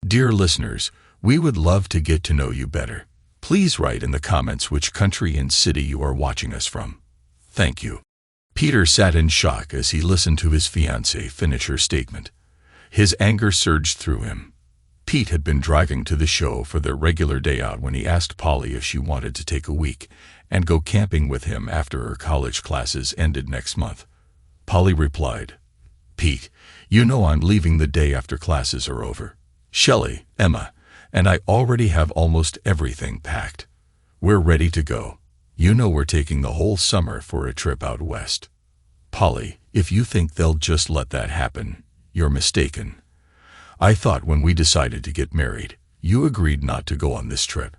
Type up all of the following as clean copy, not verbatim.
Dear listeners, we would love to get to know you better. Please write in the comments which country and city you are watching us from. Thank you. Peter sat in shock as he listened to his fiancée finish her statement. His anger surged through him. Pete had been driving to the show for their regular day out when he asked Polly if she wanted to take a week and go camping with him after her college classes ended next month. Polly replied, "Pete, you know I'm leaving the day after classes are over. Shelley, Emma, and I already have almost everything packed. We're ready to go. You know we're taking the whole summer for a trip out west." "Polly, if you think they'll just let that happen, you're mistaken. I thought when we decided to get married, you agreed not to go on this trip.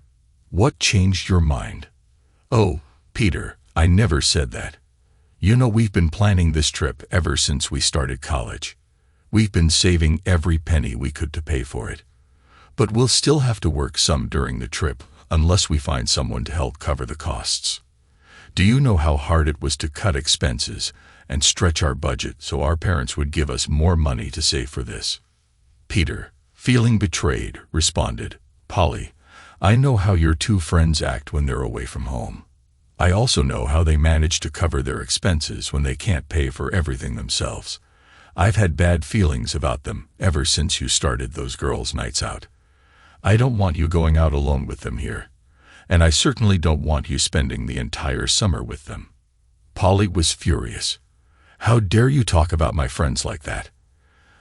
What changed your mind?" "Oh, Peter, I never said that. You know we've been planning this trip ever since we started college. We've been saving every penny we could to pay for it. But we'll still have to work some during the trip unless we find someone to help cover the costs. Do you know how hard it was to cut expenses and stretch our budget so our parents would give us more money to save for this?" Peter, feeling betrayed, responded, "Polly, I know how your two friends act when they're away from home. I also know how they manage to cover their expenses when they can't pay for everything themselves. I've had bad feelings about them ever since you started those girls' nights out. I don't want you going out alone with them here, and I certainly don't want you spending the entire summer with them." Polly was furious. "How dare you talk about my friends like that?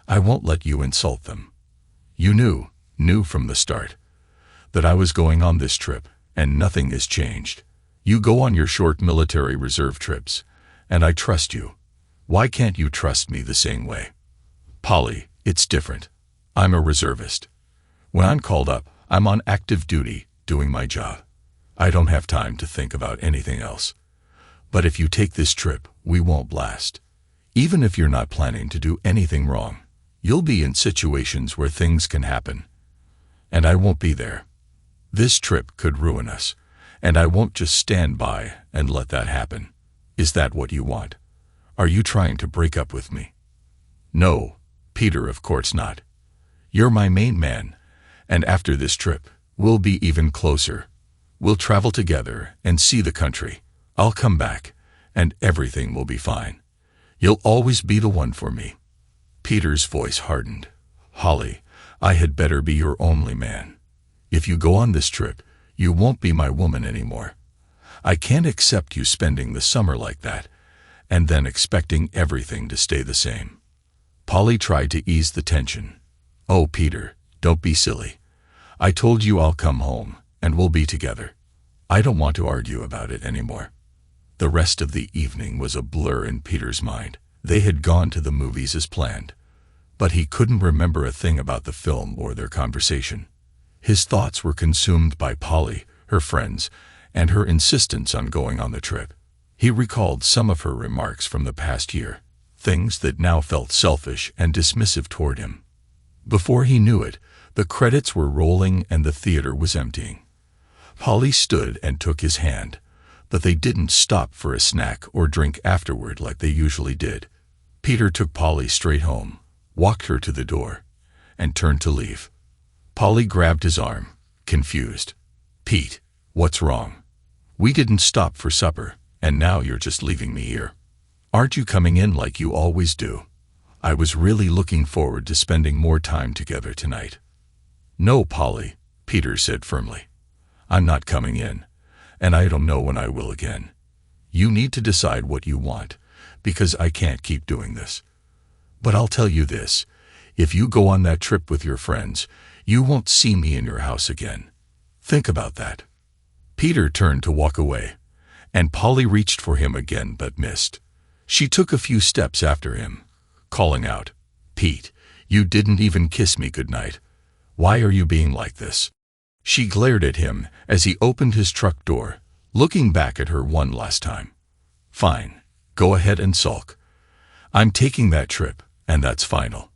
I won't let you insult them. You knew from the start, that I was going on this trip, and nothing has changed. You go on your short military reserve trips, and I trust you. Why can't you trust me the same way?" "Polly, it's different. I'm a reservist. When I'm called up, I'm on active duty, doing my job. I don't have time to think about anything else. But if you take this trip, we won't last. Even if you're not planning to do anything wrong, you'll be in situations where things can happen. And I won't be there. This trip could ruin us, and I won't just stand by and let that happen. Is that what you want? Are you trying to break up with me?" "No, Peter, of course not. You're my main man, and after this trip, we'll be even closer. We'll travel together and see the country. I'll come back, and everything will be fine. You'll always be the one for me." Peter's voice hardened. "Polly, I had better be your only man. If you go on this trip, you won't be my woman anymore. I can't accept you spending the summer like that, and then expecting everything to stay the same." Polly tried to ease the tension. "Oh, Peter, don't be silly. I told you I'll come home, and we'll be together. I don't want to argue about it anymore." The rest of the evening was a blur in Peter's mind. They had gone to the movies as planned, but he couldn't remember a thing about the film or their conversation. His thoughts were consumed by Polly, her friends, and her insistence on going on the trip. He recalled some of her remarks from the past year, things that now felt selfish and dismissive toward him. Before he knew it, the credits were rolling and the theater was emptying. Polly stood and took his hand, but they didn't stop for a snack or drink afterward like they usually did. Peter took Polly straight home, walked her to the door, and turned to leave. Polly grabbed his arm, confused. "Pete, what's wrong? We didn't stop for supper, and now you're just leaving me here. Aren't you coming in like you always do? I was really looking forward to spending more time together tonight." "No, Polly," Peter said firmly. "I'm not coming in, and I don't know when I will again. You need to decide what you want, because I can't keep doing this. But I'll tell you this, if you go on that trip with your friends, you won't see me in your house again. Think about that." Peter turned to walk away, and Polly reached for him again but missed. She took a few steps after him, calling out, "Pete, you didn't even kiss me goodnight. Why are you being like this?" She glared at him as he opened his truck door, looking back at her one last time. "Fine, go ahead and sulk. I'm taking that trip, and that's final.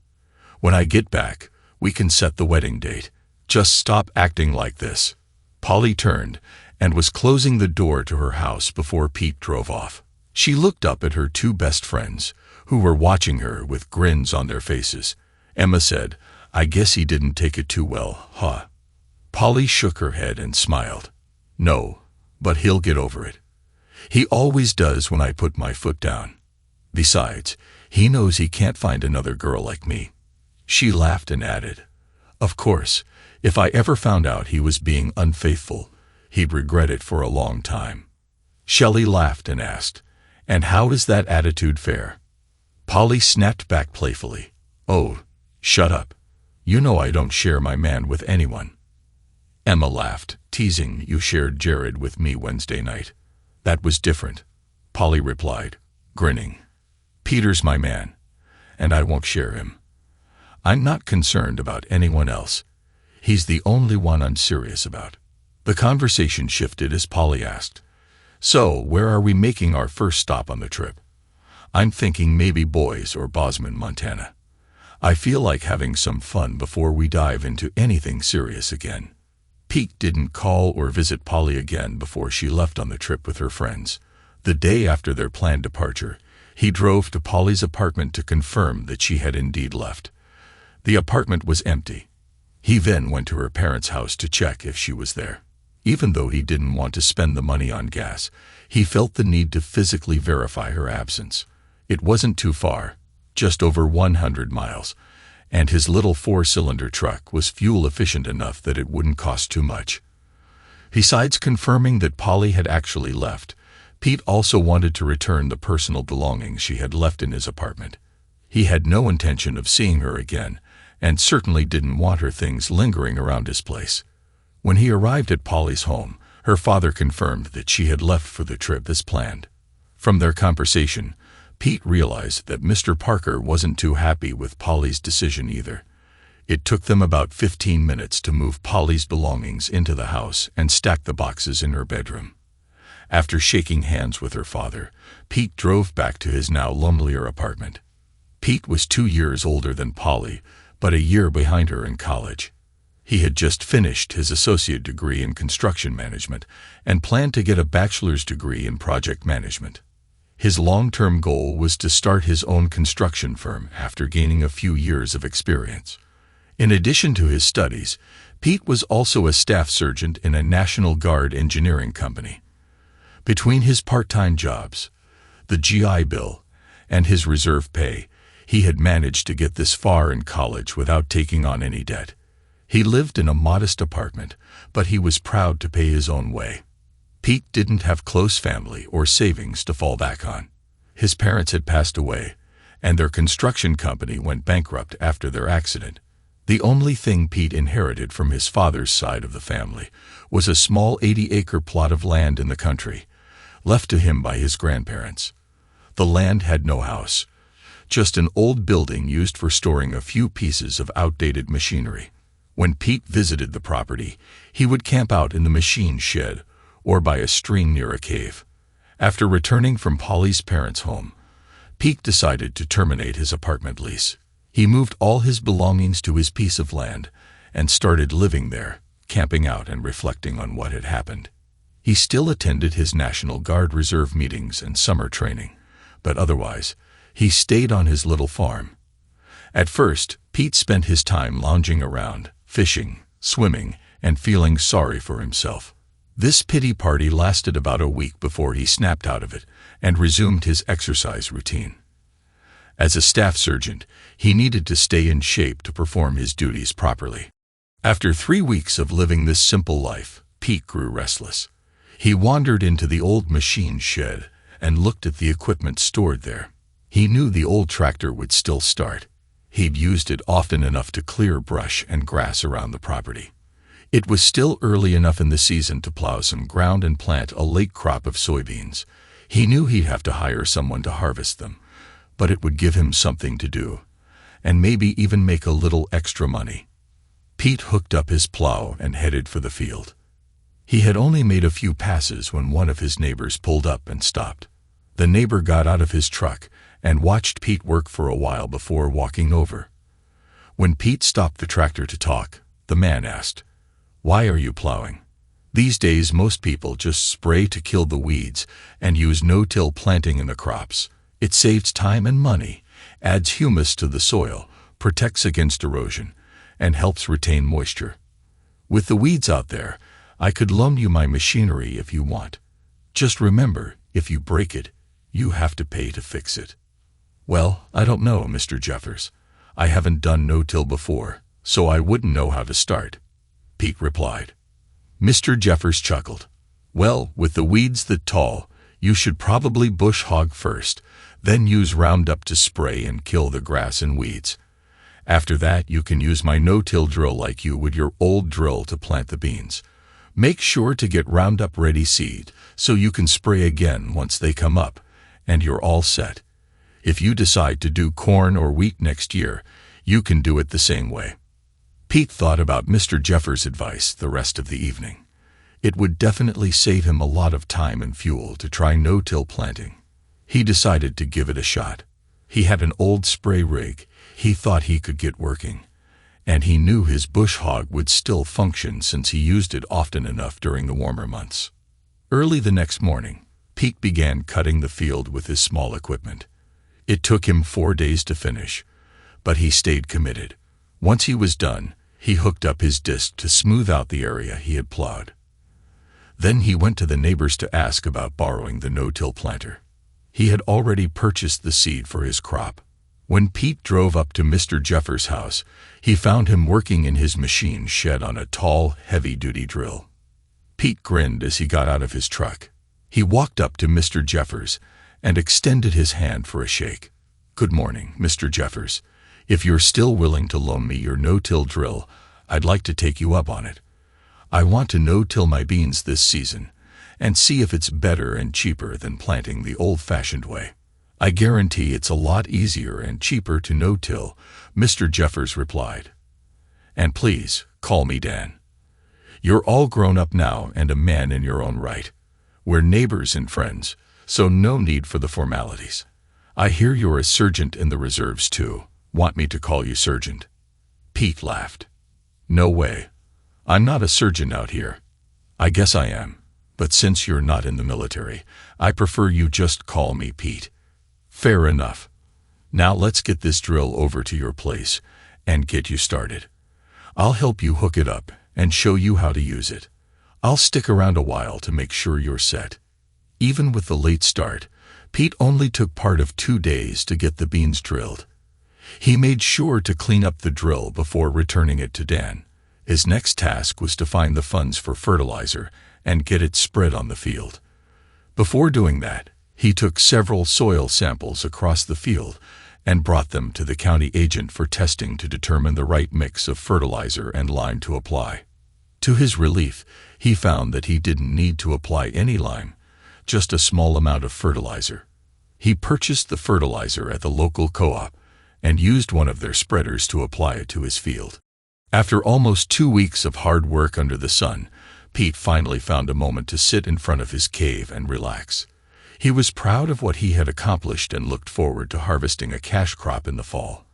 When I get back, we can set the wedding date. Just stop acting like this." Polly turned and was closing the door to her house before Pete drove off. She looked up at her two best friends, who were watching her with grins on their faces. Emma said, I guess he didn't take it too well, huh? Polly shook her head and smiled. No, but he'll get over it. He always does when I put my foot down. Besides, he knows he can't find another girl like me. She laughed and added, of course, if I ever found out he was being unfaithful, he'd regret it for a long time. Shelley laughed and asked, and how is that attitude fair? Polly snapped back playfully, oh, shut up. You know I don't share my man with anyone. Emma laughed, teasing, you shared Jared with me Wednesday night. That was different, Polly replied, grinning. Peter's my man, and I won't share him. I'm not concerned about anyone else. He's the only one I'm serious about. The conversation shifted as Polly asked, so where are we making our first stop on the trip? I'm thinking maybe Boise or Bozeman, Montana. I feel like having some fun before we dive into anything serious again. Pete didn't call or visit Polly again before she left on the trip with her friends. The day after their planned departure, he drove to Polly's apartment to confirm that she had indeed left. The apartment was empty. He then went to her parents' house to check if she was there. Even though he didn't want to spend the money on gas, he felt the need to physically verify her absence. It wasn't too far, just over 100 miles, and his little 4-cylinder truck was fuel efficient enough that it wouldn't cost too much. Besides confirming that Polly had actually left, Pete also wanted to return the personal belongings she had left in his apartment. He had no intention of seeing her again, and certainly didn't want her things lingering around his place. When he arrived at Polly's home, her father confirmed that she had left for the trip as planned. From their conversation, Pete realized that Mr. Parker wasn't too happy with Polly's decision either. It took them about 15 minutes to move Polly's belongings into the house and stack the boxes in her bedroom. After shaking hands with her father, Pete drove back to his now lonelier apartment. Pete was 2 years older than Polly, but a year behind her in college. He had just finished his associate degree in construction management and planned to get a bachelor's degree in project management. His long-term goal was to start his own construction firm after gaining a few years of experience. In addition to his studies, Pete was also a staff sergeant in a National Guard engineering company. Between his part-time jobs, the GI Bill, and his reserve pay, he had managed to get this far in college without taking on any debt. He lived in a modest apartment, but he was proud to pay his own way. Pete didn't have close family or savings to fall back on. His parents had passed away, and their construction company went bankrupt after their accident. The only thing Pete inherited from his father's side of the family was a small 80-acre plot of land in the country, left to him by his grandparents. The land had no house, just an old building used for storing a few pieces of outdated machinery. When Pete visited the property, he would camp out in the machine shed or by a stream near a cave. After returning from Polly's parents' home, Pete decided to terminate his apartment lease. He moved all his belongings to his piece of land and started living there, camping out and reflecting on what had happened. He still attended his National Guard Reserve meetings and summer training, but otherwise, he stayed on his little farm. At first, Pete spent his time lounging around, fishing, swimming, and feeling sorry for himself. This pity party lasted about a week before he snapped out of it and resumed his exercise routine. As a staff sergeant, he needed to stay in shape to perform his duties properly. After 3 weeks of living this simple life, Pete grew restless. He wandered into the old machine shed and looked at the equipment stored there. He knew the old tractor would still start. He'd used it often enough to clear brush and grass around the property. It was still early enough in the season to plow some ground and plant a late crop of soybeans. He knew he'd have to hire someone to harvest them, but it would give him something to do, and maybe even make a little extra money. Pete hooked up his plow and headed for the field. He had only made a few passes when one of his neighbors pulled up and stopped. The neighbor got out of his truck and watched Pete work for a while before walking over. When Pete stopped the tractor to talk, the man asked, "Why are you plowing?" These days most people just spray to kill the weeds and use no-till planting in the crops. It saves time and money, adds humus to the soil, protects against erosion, and helps retain moisture. With the weeds out there, I could loan you my machinery if you want. Just remember, if you break it, you have to pay to fix it." "Well, I don't know, Mr. Jeffers. I haven't done no-till before, so I wouldn't know how to start," Pete replied. Mr. Jeffers chuckled. "Well, with the weeds that tall, you should probably bush hog first, then use Roundup to spray and kill the grass and weeds. After that, you can use my no-till drill like you would your old drill to plant the beans. Make sure to get Roundup ready seed so you can spray again once they come up, and you're all set. If you decide to do corn or wheat next year, you can do it the same way." Pete thought about Mr. Jeffers' advice the rest of the evening. It would definitely save him a lot of time and fuel to try no-till planting. He decided to give it a shot. He had an old spray rig he thought he could get working, and he knew his bush hog would still function since he used it often enough during the warmer months. Early the next morning, Pete began cutting the field with his small equipment. It took him 4 days to finish, but he stayed committed. Once he was done, he hooked up his disc to smooth out the area he had plowed. Then he went to the neighbors to ask about borrowing the no-till planter. He had already purchased the seed for his crop. When Pete drove up to Mr. Jeffers' house, he found him working in his machine shed on a tall, heavy-duty drill. Pete grinned as he got out of his truck. He walked up to Mr. Jeffers and extended his hand for a shake. "Good morning, Mr. Jeffers. If you're still willing to loan me your no-till drill, I'd like to take you up on it. I want to no-till my beans this season and see if it's better and cheaper than planting the old-fashioned way. I guarantee it's a lot easier and cheaper to no-till," Mr. Jeffers replied. "And please, call me Dan. You're all grown up now and a man in your own right. We're neighbors and friends, so no need for the formalities. I hear you're a sergeant in the reserves too. Want me to call you Sergeant?" Pete laughed. "No way. I'm not a sergeant out here. I guess I am, but since you're not in the military, I prefer you just call me Pete." "Fair enough. Now let's get this drill over to your place and get you started. I'll help you hook it up and show you how to use it. I'll stick around a while to make sure you're set." Even with the late start, Pete only took part of 2 days to get the beans drilled. He made sure to clean up the drill before returning it to Dan. His next task was to find the funds for fertilizer and get it spread on the field. Before doing that, he took several soil samples across the field and brought them to the county agent for testing to determine the right mix of fertilizer and lime to apply. To his relief, he found that he didn't need to apply any lime, just a small amount of fertilizer. He purchased the fertilizer at the local co-op and used one of their spreaders to apply it to his field. After almost 2 weeks of hard work under the sun, Pete finally found a moment to sit in front of his cave and relax. He was proud of what he had accomplished and looked forward to harvesting a cash crop in the fall.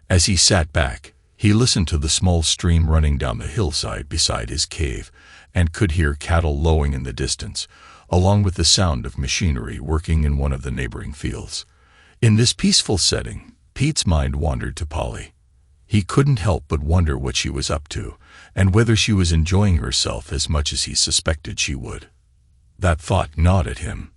As he sat back, he listened to the small stream running down the hillside beside his cave and could hear cattle lowing in the distance, along with the sound of machinery working in one of the neighboring fields. In this peaceful setting, Pete's mind wandered to Polly. He couldn't help but wonder what she was up to and whether she was enjoying herself as much as he suspected she would. That thought gnawed at him.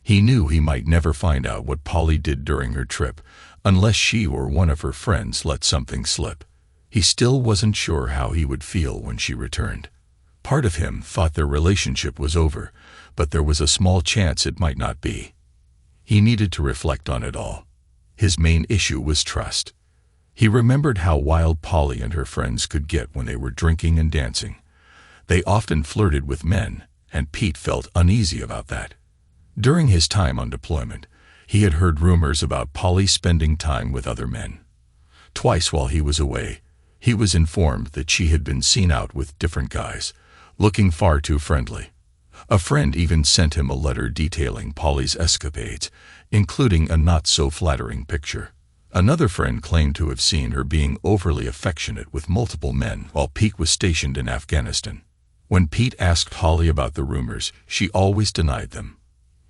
He knew he might never find out what Polly did during her trip unless she or one of her friends let something slip. He still wasn't sure how he would feel when she returned. Part of him thought their relationship was over, but there was a small chance it might not be. He needed to reflect on it all. His main issue was trust. He remembered how wild Polly and her friends could get when they were drinking and dancing. They often flirted with men, and Pete felt uneasy about that. During his time on deployment, he had heard rumors about Polly spending time with other men. Twice while he was away, he was informed that she had been seen out with different guys, looking far too friendly. A friend even sent him a letter detailing Polly's escapades, including a not-so-flattering picture. Another friend claimed to have seen her being overly affectionate with multiple men while Pete was stationed in Afghanistan. When Pete asked Polly about the rumors, she always denied them.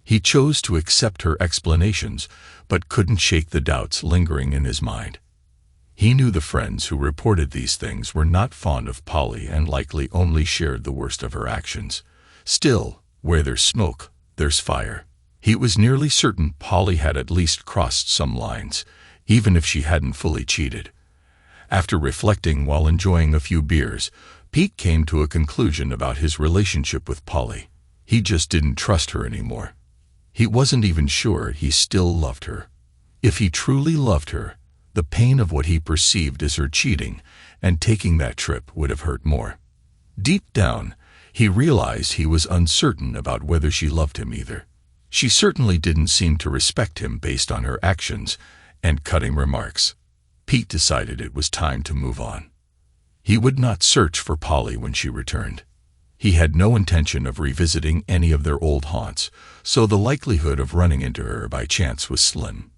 He chose to accept her explanations, but couldn't shake the doubts lingering in his mind. He knew the friends who reported these things were not fond of Polly and likely only shared the worst of her actions. Still, where there's smoke, there's fire. He was nearly certain Polly had at least crossed some lines, even if she hadn't fully cheated. After reflecting while enjoying a few beers, Pete came to a conclusion about his relationship with Polly. He just didn't trust her anymore. He wasn't even sure he still loved her. If he truly loved her, the pain of what he perceived as her cheating and taking that trip would have hurt more. Deep down, he realized he was uncertain about whether she loved him either. She certainly didn't seem to respect him based on her actions and cutting remarks. Pete decided it was time to move on. He would not search for Polly when she returned. He had no intention of revisiting any of their old haunts, so the likelihood of running into her by chance was slim.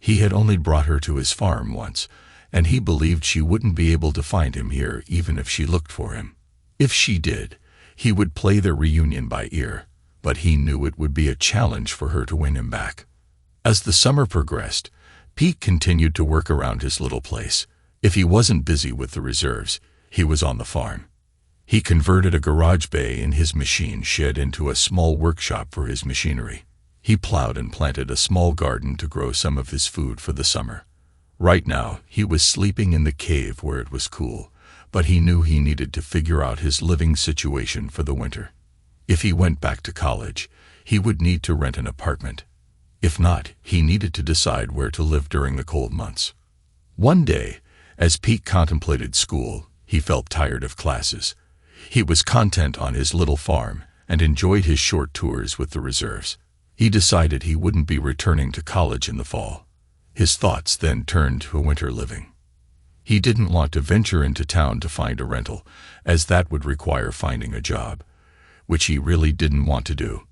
He had only brought her to his farm once, and he believed she wouldn't be able to find him here even if she looked for him. If she did, he would play their reunion by ear, but he knew it would be a challenge for her to win him back. As the summer progressed, Pete continued to work around his little place. If he wasn't busy with the reserves, he was on the farm. He converted a garage bay in his machine shed into a small workshop for his machinery. He plowed and planted a small garden to grow some of his food for the summer. Right now, he was sleeping in the cave where it was cool, but he knew he needed to figure out his living situation for the winter. If he went back to college, he would need to rent an apartment. If not, he needed to decide where to live during the cold months. One day, as Pete contemplated school, he felt tired of classes. He was content on his little farm and enjoyed his short tours with the reserves. He decided he wouldn't be returning to college in the fall. His thoughts then turned to winter living. He didn't want to venture into town to find a rental, as that would require finding a job, which he really didn't want to do.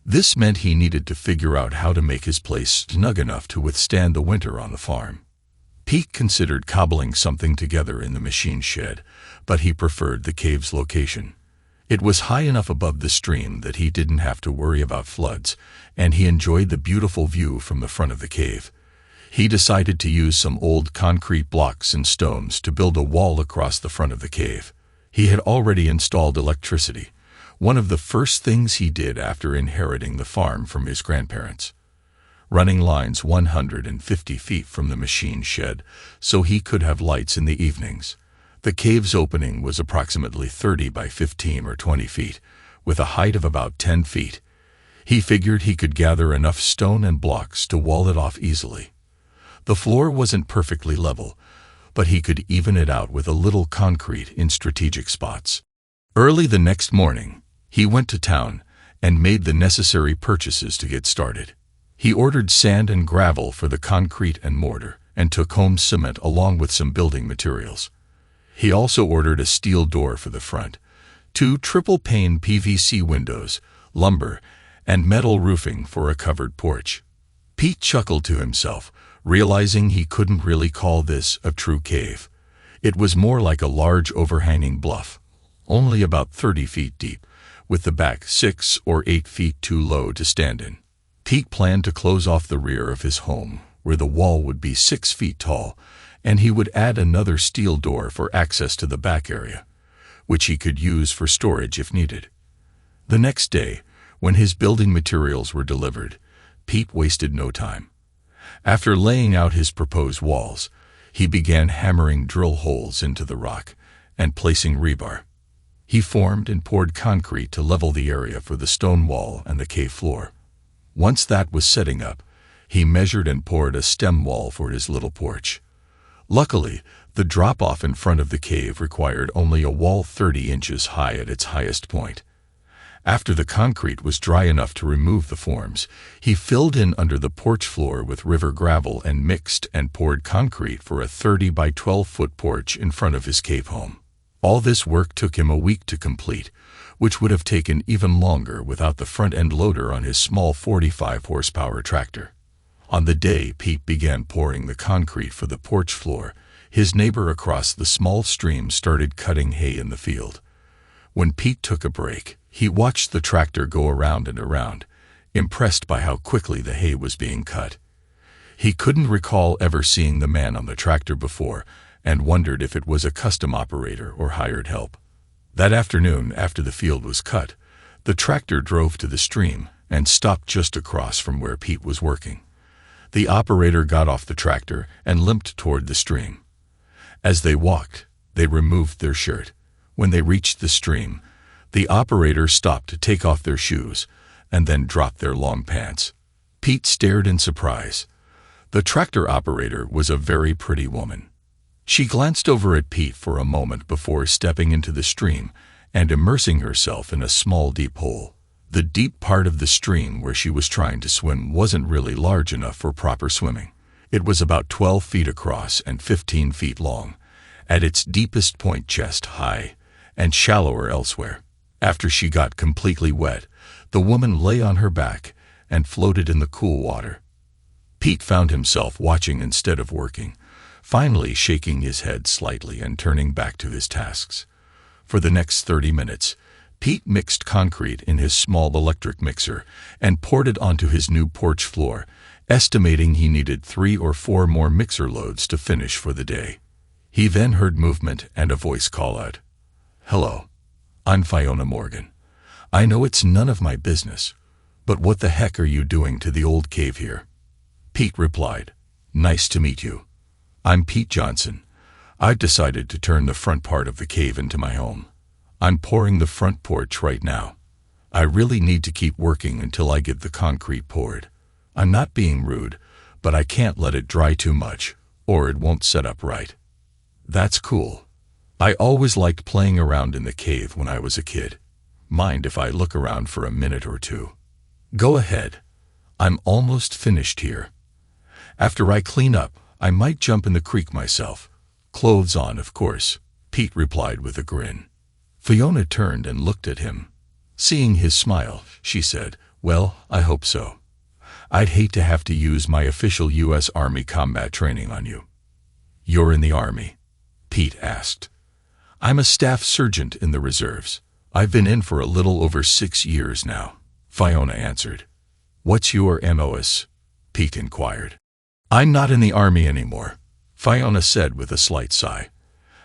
This meant he needed to figure out how to make his place snug enough to withstand the winter on the farm. Pete considered cobbling something together in the machine shed, but he preferred the cave's location. It was high enough above the stream that he didn't have to worry about floods, and he enjoyed the beautiful view from the front of the cave. He decided to use some old concrete blocks and stones to build a wall across the front of the cave. He had already installed electricity, one of the first things he did after inheriting the farm from his grandparents. Running lines 150 feet from the machine shed so he could have lights in the evenings. The cave's opening was approximately 30 by 15 or 20 feet, with a height of about 10 feet. He figured he could gather enough stone and blocks to wall it off easily. The floor wasn't perfectly level, but he could even it out with a little concrete in strategic spots. Early the next morning, he went to town and made the necessary purchases to get started. He ordered sand and gravel for the concrete and mortar, and took home cement along with some building materials. He also ordered a steel door for the front, 2 triple-pane PVC windows, lumber, and metal roofing for a covered porch. Pete chuckled to himself, realizing he couldn't really call this a true cave. It was more like a large overhanging bluff, only about 30 feet deep, with the back 6 or 8 feet too low to stand in. Pete planned to close off the rear of his home, where the wall would be 6 feet tall, and he would add another steel door for access to the back area, which he could use for storage if needed. The next day, when his building materials were delivered, Pete wasted no time. After laying out his proposed walls, he began hammering drill holes into the rock and placing rebar. He formed and poured concrete to level the area for the stone wall and the cave floor. Once that was setting up, he measured and poured a stem wall for his little porch. Luckily, the drop-off in front of the cave required only a wall 30 inches high at its highest point. After the concrete was dry enough to remove the forms, he filled in under the porch floor with river gravel and mixed and poured concrete for a 30 by 12-foot porch in front of his cave home. All this work took him a week to complete, which would have taken even longer without the front-end loader on his small 45-horsepower tractor. On the day Pete began pouring the concrete for the porch floor, his neighbor across the small stream started cutting hay in the field. When Pete took a break, he watched the tractor go around and around, impressed by how quickly the hay was being cut. He couldn't recall ever seeing the man on the tractor before and wondered if it was a custom operator or hired help. That afternoon, after the field was cut, the tractor drove to the stream and stopped just across from where Pete was working. The operator got off the tractor and limped toward the stream. As they walked, they removed their shirt. When they reached the stream, the operator stopped to take off their shoes and then dropped their long pants. Pete stared in surprise. The tractor operator was a very pretty woman. She glanced over at Pete for a moment before stepping into the stream and immersing herself in a small deep hole. The deep part of the stream where she was trying to swim wasn't really large enough for proper swimming. It was about 12 feet across and 15 feet long, at its deepest point chest high, and shallower elsewhere. After she got completely wet, the woman lay on her back and floated in the cool water. Pete found himself watching instead of working, finally shaking his head slightly and turning back to his tasks. For the next 30 minutes, Pete mixed concrete in his small electric mixer and poured it onto his new porch floor, estimating he needed 3 or 4 more mixer loads to finish for the day. He then heard movement and a voice call out, "Hello, I'm Fiona Morgan. I know it's none of my business, but what the heck are you doing to the old cave here?" Pete replied, "Nice to meet you. I'm Pete Johnson. I've decided to turn the front part of the cave into my home. I'm pouring the front porch right now. I really need to keep working until I get the concrete poured. I'm not being rude, but I can't let it dry too much, or it won't set up right." "That's cool. I always liked playing around in the cave when I was a kid. Mind if I look around for a minute or two?" "Go ahead. I'm almost finished here. After I clean up, I might jump in the creek myself. Clothes on, of course," Pete replied with a grin. Fiona turned and looked at him. Seeing his smile, she said, "Well, I hope so. I'd hate to have to use my official U.S. Army combat training on you." "You're in the Army?" Pete asked. "I'm a staff sergeant in the reserves. I've been in for a little over 6 years now," Fiona answered. "What's your MOS?" Pete inquired. "I'm not in the Army anymore," Fiona said with a slight sigh.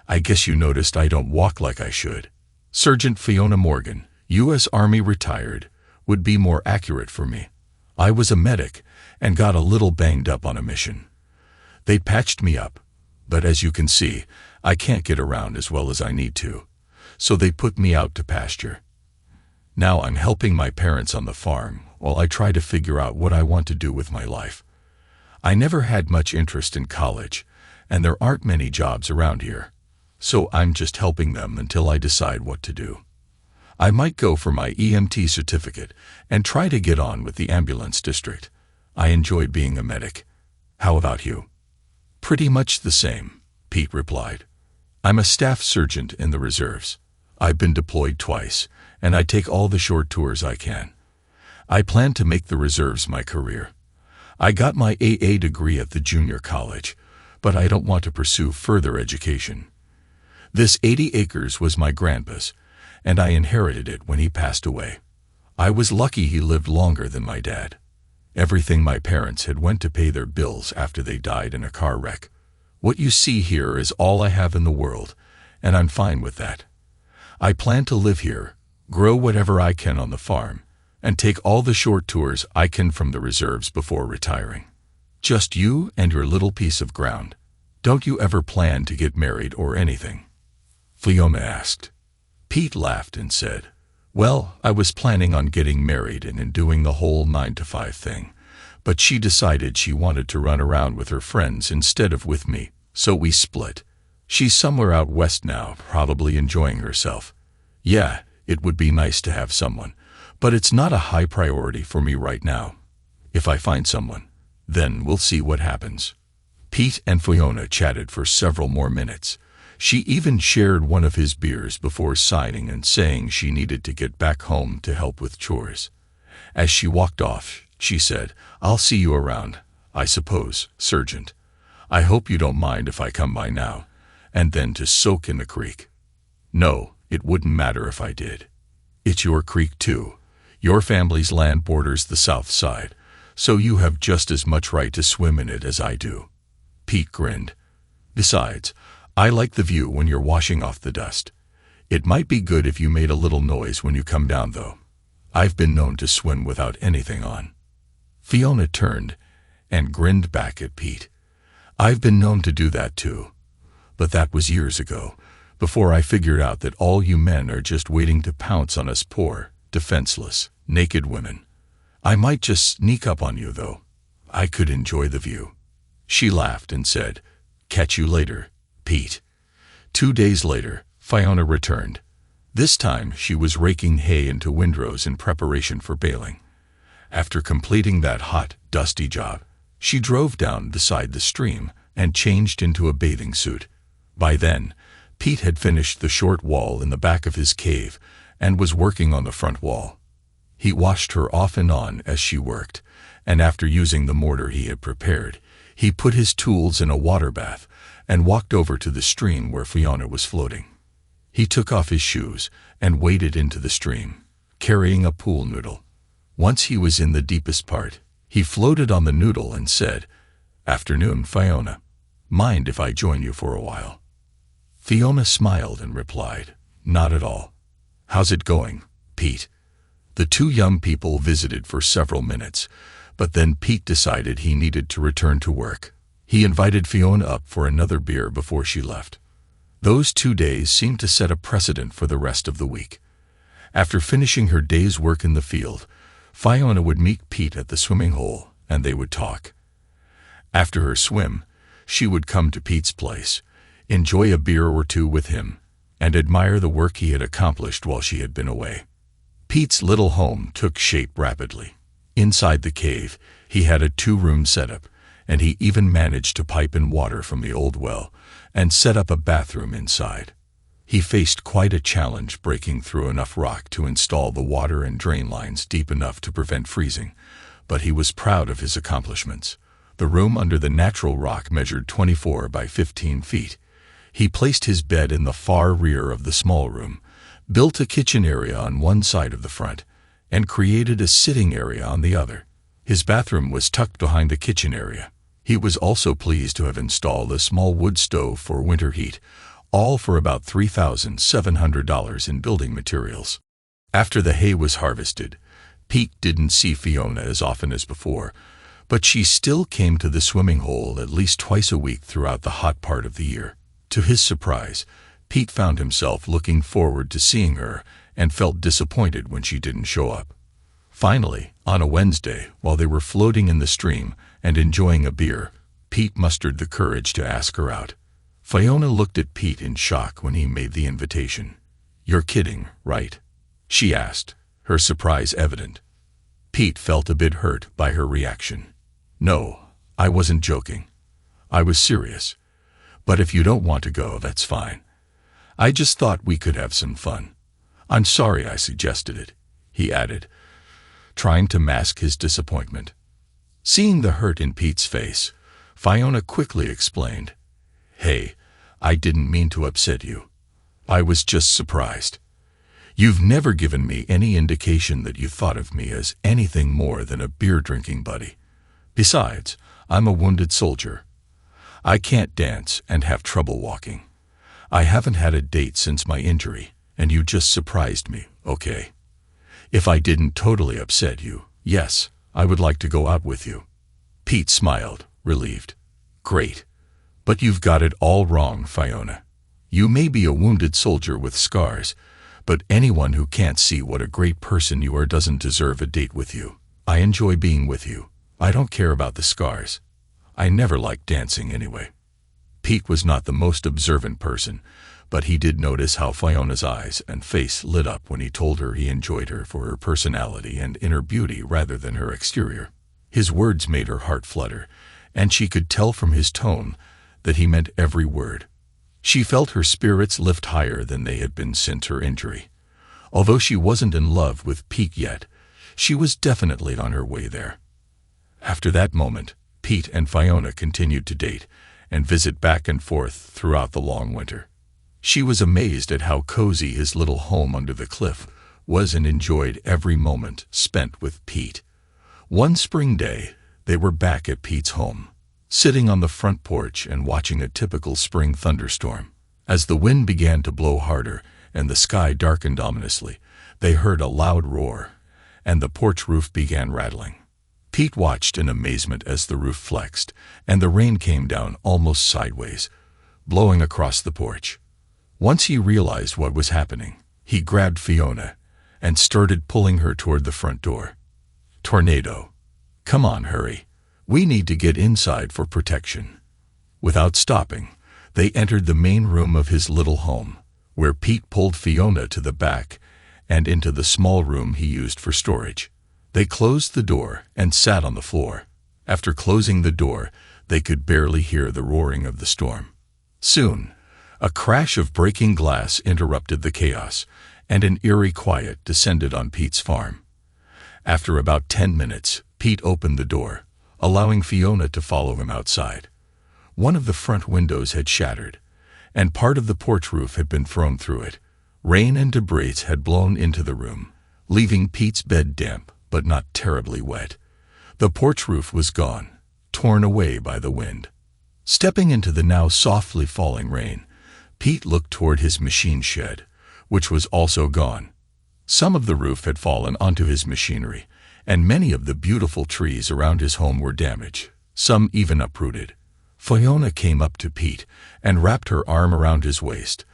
"I guess you noticed I don't walk like I should. Sergeant Fiona Morgan, U.S. Army retired, would be more accurate for me. I was a medic and got a little banged up on a mission. They patched me up, but as you can see, I can't get around as well as I need to, so they put me out to pasture. Now I'm helping my parents on the farm while I try to figure out what I want to do with my life. I never had much interest in college, and there aren't many jobs around here, so I'm just helping them until I decide what to do. I might go for my EMT certificate and try to get on with the ambulance district. I enjoy being a medic. How about you?" "Pretty much the same," Pete replied. "I'm a staff sergeant in the reserves. I've been deployed twice, and I take all the short tours I can. I plan to make the reserves my career. I got my AA degree at the junior college, but I don't want to pursue further education. This 80 acres was my grandpa's, and I inherited it when he passed away. I was lucky he lived longer than my dad. Everything my parents had went to pay their bills after they died in a car wreck. What you see here is all I have in the world, and I'm fine with that. I plan to live here, grow whatever I can on the farm, and take all the short tours I can from the reserves before retiring. Just you and your little piece of ground. Don't you ever plan to get married or anything?" Fiona asked. Pete laughed and said, "Well, I was planning on getting married and doing the whole 9-to-5 thing, but she decided she wanted to run around with her friends instead of with me, so we split. She's somewhere out west now, probably enjoying herself. Yeah, it would be nice to have someone, but it's not a high priority for me right now. If I find someone, then we'll see what happens." Pete and Fiona chatted for several more minutes. She even shared one of his beers before signing and saying she needed to get back home to help with chores. As she walked off, she said, "I'll see you around, I suppose, Sergeant. I hope you don't mind if I come by now, and then to soak in the creek." "No, it wouldn't matter if I did. It's your creek too. Your family's land borders the south side, so you have just as much right to swim in it as I do. Pete grinned. Besides, I like the view when you're washing off the dust. It might be good if you made a little noise when you come down, though. I've been known to swim without anything on. Fiona turned and grinned back at Pete. I've been known to do that too. But that was years ago, before I figured out that all you men are just waiting to pounce on us poor, defenseless, naked women. I might just sneak up on you, though. I could enjoy the view. She laughed and said, Catch you later, Pete. 2 days later, Fiona returned. This time she was raking hay into windrows in preparation for baling. After completing that hot, dusty job, she drove down beside the stream and changed into a bathing suit. By then, Pete had finished the short wall in the back of his cave and was working on the front wall. He washed her off and on as she worked, and after using the mortar he had prepared, he put his tools in a water bath and walked over to the stream where Fiona was floating. He took off his shoes and waded into the stream, carrying a pool noodle. Once he was in the deepest part, he floated on the noodle and said, Afternoon, Fiona. Mind if I join you for a while? Fiona smiled and replied, Not at all. How's it going, Pete? The two young people visited for several minutes, but then Pete decided he needed to return to work. He invited Fiona up for another beer before she left. Those 2 days seemed to set a precedent for the rest of the week. After finishing her day's work in the field, Fiona would meet Pete at the swimming hole, and they would talk. After her swim, she would come to Pete's place, enjoy a beer or two with him, and admire the work he had accomplished while she had been away. Pete's little home took shape rapidly. Inside the cave, he had a 2-room setup, and he even managed to pipe in water from the old well and set up a bathroom inside. He faced quite a challenge breaking through enough rock to install the water and drain lines deep enough to prevent freezing, but he was proud of his accomplishments. The room under the natural rock measured 24 by 15 feet. He placed his bed in the far rear of the small room, built a kitchen area on one side of the front, and created a sitting area on the other. His bathroom was tucked behind the kitchen area. He was also pleased to have installed a small wood stove for winter heat, all for about $3,700 in building materials. After the hay was harvested, Pete didn't see Fiona as often as before, but she still came to the swimming hole at least twice a week throughout the hot part of the year. To his surprise, Pete found himself looking forward to seeing her and felt disappointed when she didn't show up. Finally, on a Wednesday, while they were floating in the stream and enjoying a beer, Pete mustered the courage to ask her out. Fiona looked at Pete in shock when he made the invitation. You're kidding, right? She asked, her surprise evident. Pete felt a bit hurt by her reaction. No, I wasn't joking. I was serious. But if you don't want to go, that's fine. I just thought we could have some fun. I'm sorry I suggested it, he added, trying to mask his disappointment. Seeing the hurt in Pete's face, Fiona quickly explained, Hey, I didn't mean to upset you. I was just surprised. You've never given me any indication that you thought of me as anything more than a beer-drinking buddy. Besides, I'm a wounded soldier. I can't dance and have trouble walking. I haven't had a date since my injury, and you just surprised me, okay? If I didn't totally upset you, yes, I would like to go out with you. Pete smiled, relieved. Great. But you've got it all wrong, Fiona. You may be a wounded soldier with scars, but anyone who can't see what a great person you are doesn't deserve a date with you. I enjoy being with you. I don't care about the scars. I never liked dancing anyway. Pete was not the most observant person, but he did notice how Fiona's eyes and face lit up when he told her he enjoyed her for her personality and inner beauty rather than her exterior. His words made her heart flutter, and she could tell from his tone that he meant every word. She felt her spirits lift higher than they had been since her injury. Although she wasn't in love with Pete yet, she was definitely on her way there. After that moment, Pete and Fiona continued to date and visit back and forth throughout the long winter. She was amazed at how cozy his little home under the cliff was and enjoyed every moment spent with Pete. One spring day, they were back at Pete's home, sitting on the front porch and watching a typical spring thunderstorm. As the wind began to blow harder and the sky darkened ominously, they heard a loud roar, and the porch roof began rattling. Pete watched in amazement as the roof flexed, and the rain came down almost sideways, blowing across the porch. Once he realized what was happening, he grabbed Fiona and started pulling her toward the front door. "Tornado! Come on, hurry. We need to get inside for protection." Without stopping, they entered the main room of his little home, where Pete pulled Fiona to the back and into the small room he used for storage. They closed the door and sat on the floor. After closing the door, they could barely hear the roaring of the storm. Soon, a crash of breaking glass interrupted the chaos, and an eerie quiet descended on Pete's farm. After about 10 minutes, Pete opened the door, allowing Fiona to follow him outside. One of the front windows had shattered, and part of the porch roof had been thrown through it. Rain and debris had blown into the room, leaving Pete's bed damp but not terribly wet. The porch roof was gone, torn away by the wind. Stepping into the now softly falling rain, Pete looked toward his machine shed, which was also gone. Some of the roof had fallen onto his machinery, and many of the beautiful trees around his home were damaged, some even uprooted. Fiona came up to Pete and wrapped her arm around his waist,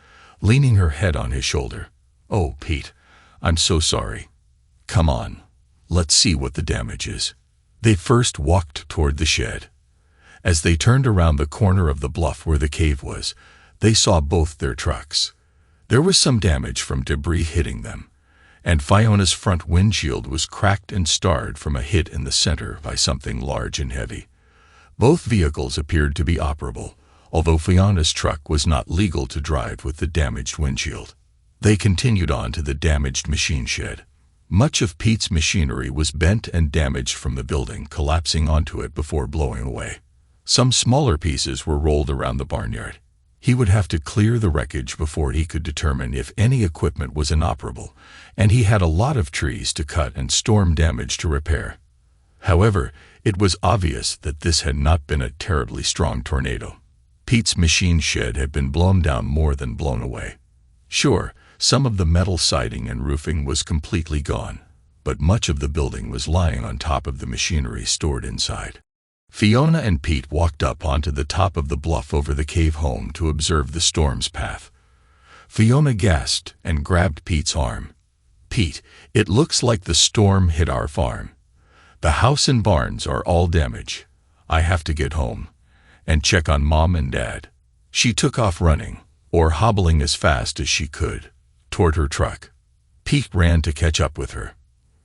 leaning her head on his shoulder. "Oh, Pete, I'm so sorry. Come on, let's see what the damage is." They first walked toward the shed. As they turned around the corner of the bluff where the cave was, they saw both their trucks. There was some damage from debris hitting them, and Fiona's front windshield was cracked and starred from a hit in the center by something large and heavy. Both vehicles appeared to be operable, although Fiona's truck was not legal to drive with the damaged windshield. They continued on to the damaged machine shed. Much of Pete's machinery was bent and damaged from the building collapsing onto it before blowing away. Some smaller pieces were rolled around the barnyard. He would have to clear the wreckage before he could determine if any equipment was inoperable, and he had a lot of trees to cut and storm damage to repair. However, it was obvious that this had not been a terribly strong tornado. Pete's machine shed had been blown down more than blown away. Sure, some of the metal siding and roofing was completely gone, but much of the building was lying on top of the machinery stored inside. Fiona and Pete walked up onto the top of the bluff over the cave home to observe the storm's path. Fiona gasped and grabbed Pete's arm. "Pete, it looks like the storm hit our farm. The house and barns are all damaged. I have to get home and check on Mom and Dad." She took off running, or hobbling as fast as she could, toward her truck. Pete ran to catch up with her.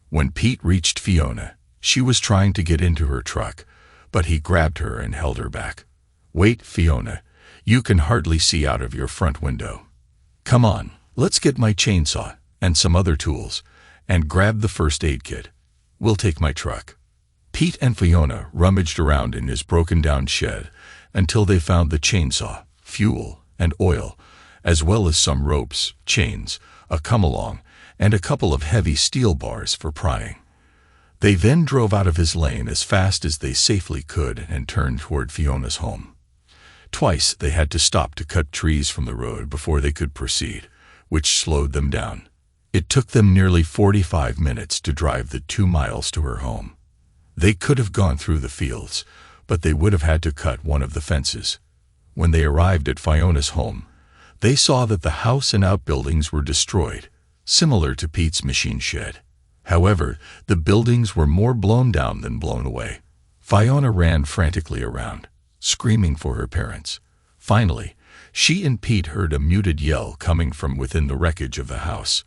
When Pete reached Fiona, she was trying to get into her truck, but he grabbed her and held her back. "Wait, Fiona, you can hardly see out of your front window. Come on, let's get my chainsaw and some other tools, and grab the first aid kit. We'll take my truck." Pete and Fiona rummaged around in his broken-down shed until they found the chainsaw, fuel, and oil, as well as some ropes, chains, a come-along, and a couple of heavy steel bars for prying. They then drove out of his lane as fast as they safely could and turned toward Fiona's home. Twice they had to stop to cut trees from the road before they could proceed, which slowed them down. It took them nearly 45 minutes to drive the 2 miles to her home. They could have gone through the fields, but they would have had to cut one of the fences. When they arrived at Fiona's home, they saw that the house and outbuildings were destroyed, similar to Pete's machine shed. However, the buildings were more blown down than blown away. Fiona ran frantically around, screaming for her parents. Finally, she and Pete heard a muted yell coming from within the wreckage of the house.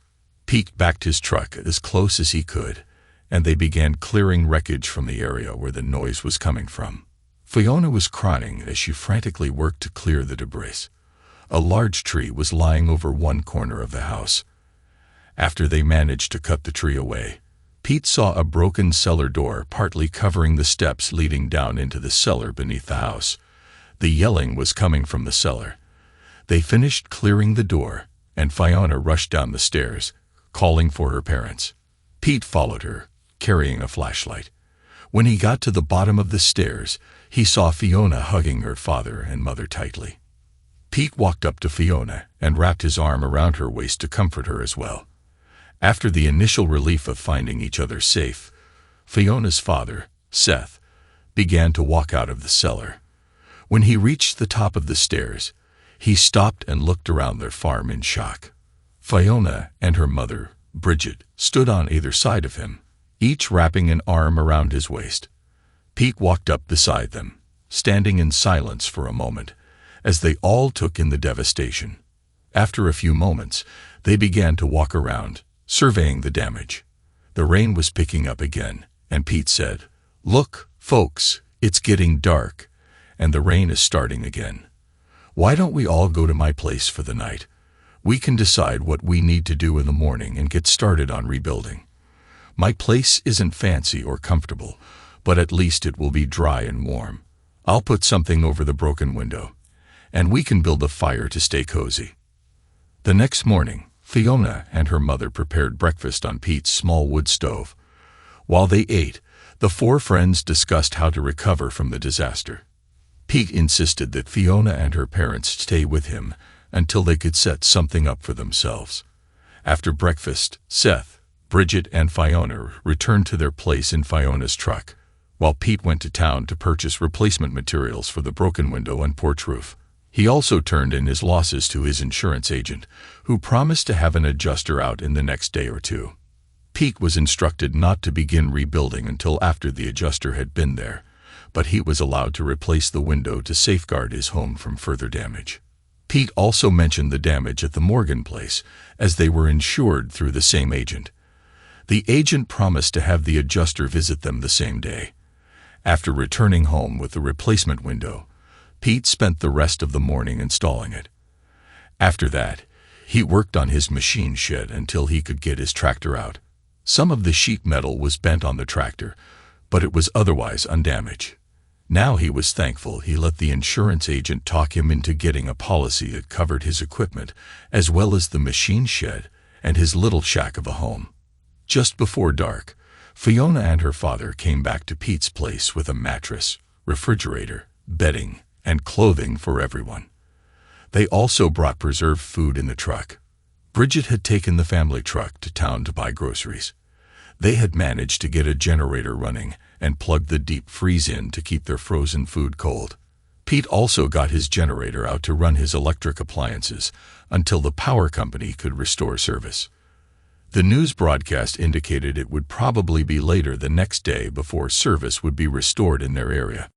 Pete backed his truck as close as he could, and they began clearing wreckage from the area where the noise was coming from. Fiona was crying as she frantically worked to clear the debris. A large tree was lying over one corner of the house. After they managed to cut the tree away, Pete saw a broken cellar door partly covering the steps leading down into the cellar beneath the house. The yelling was coming from the cellar. They finished clearing the door, and Fiona rushed down the stairs, calling for her parents. Pete followed her, carrying a flashlight. When he got to the bottom of the stairs, he saw Fiona hugging her father and mother tightly. Pete walked up to Fiona and wrapped his arm around her waist to comfort her as well. After the initial relief of finding each other safe, Fiona's father, Seth, began to walk out of the cellar. When he reached the top of the stairs, he stopped and looked around their farm in shock. Fiona and her mother, Bridget, stood on either side of him, each wrapping an arm around his waist. Pete walked up beside them, standing in silence for a moment, as they all took in the devastation. After a few moments, they began to walk around, surveying the damage. The rain was picking up again, and Pete said, "Look, folks, it's getting dark, and the rain is starting again. Why don't we all go to my place for the night? We can decide what we need to do in the morning and get started on rebuilding. My place isn't fancy or comfortable, but at least it will be dry and warm. I'll put something over the broken window, and we can build a fire to stay cozy." The next morning, Fiona and her mother prepared breakfast on Pete's small wood stove. While they ate, the four friends discussed how to recover from the disaster. Pete insisted that Fiona and her parents stay with him until they could set something up for themselves. After breakfast, Seth, Bridget, and Fiona returned to their place in Fiona's truck, while Pete went to town to purchase replacement materials for the broken window and porch roof. He also turned in his losses to his insurance agent, who promised to have an adjuster out in the next day or two. Pete was instructed not to begin rebuilding until after the adjuster had been there, but he was allowed to replace the window to safeguard his home from further damage. Pete also mentioned the damage at the Morgan place, as they were insured through the same agent. The agent promised to have the adjuster visit them the same day. After returning home with the replacement window, Pete spent the rest of the morning installing it. After that, he worked on his machine shed until he could get his tractor out. Some of the sheet metal was bent on the tractor, but it was otherwise undamaged. Now he was thankful he let the insurance agent talk him into getting a policy that covered his equipment, as well as the machine shed and his little shack of a home. Just before dark, Fiona and her father came back to Pete's place with a mattress, refrigerator, bedding, and clothing for everyone. They also brought preserved food in the truck. Bridget had taken the family truck to town to buy groceries. They had managed to get a generator running and plugged the deep freeze in to keep their frozen food cold. Pete also got his generator out to run his electric appliances until the power company could restore service. The news broadcast indicated it would probably be later the next day before service would be restored in their area.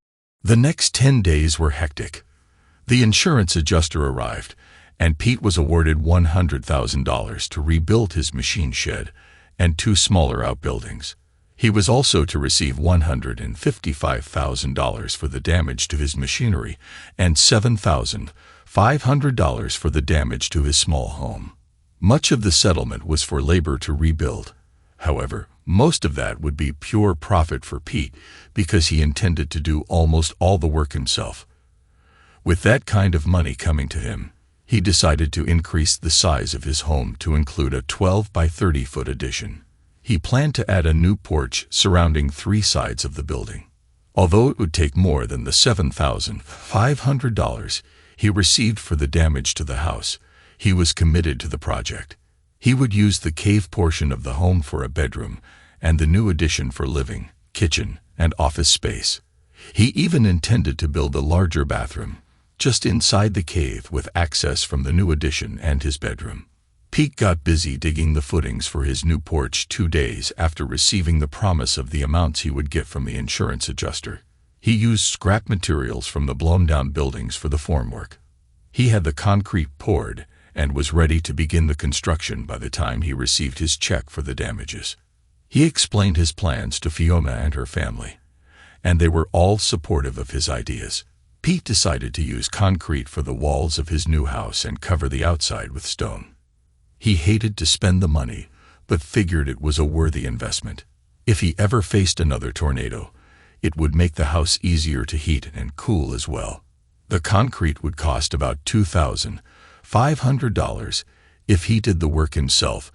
The next 10 days were hectic. The insurance adjuster arrived, and Pete was awarded $100,000 to rebuild his machine shed and 2 smaller outbuildings. He was also to receive $155,000 for the damage to his machinery and $7,500 for the damage to his small home. Much of the settlement was for labor to rebuild. However, most of that would be pure profit for Pete because he intended to do almost all the work himself. With that kind of money coming to him, he decided to increase the size of his home to include a 12 by 30-foot addition. He planned to add a new porch surrounding 3 sides of the building. Although it would take more than the $7,500 he received for the damage to the house, he was committed to the project. He would use the cave portion of the home for a bedroom and the new addition for living, kitchen, and office space. He even intended to build a larger bathroom just inside the cave with access from the new addition and his bedroom. Pete got busy digging the footings for his new porch 2 days after receiving the promise of the amounts he would get from the insurance adjuster. He used scrap materials from the blown-down buildings for the formwork. He had the concrete poured and was ready to begin the construction by the time he received his check for the damages. He explained his plans to Fiona and her family, and they were all supportive of his ideas. Pete decided to use concrete for the walls of his new house and cover the outside with stone. He hated to spend the money, but figured it was a worthy investment. If he ever faced another tornado, it would make the house easier to heat and cool as well. The concrete would cost about $2,500 if he did the work himself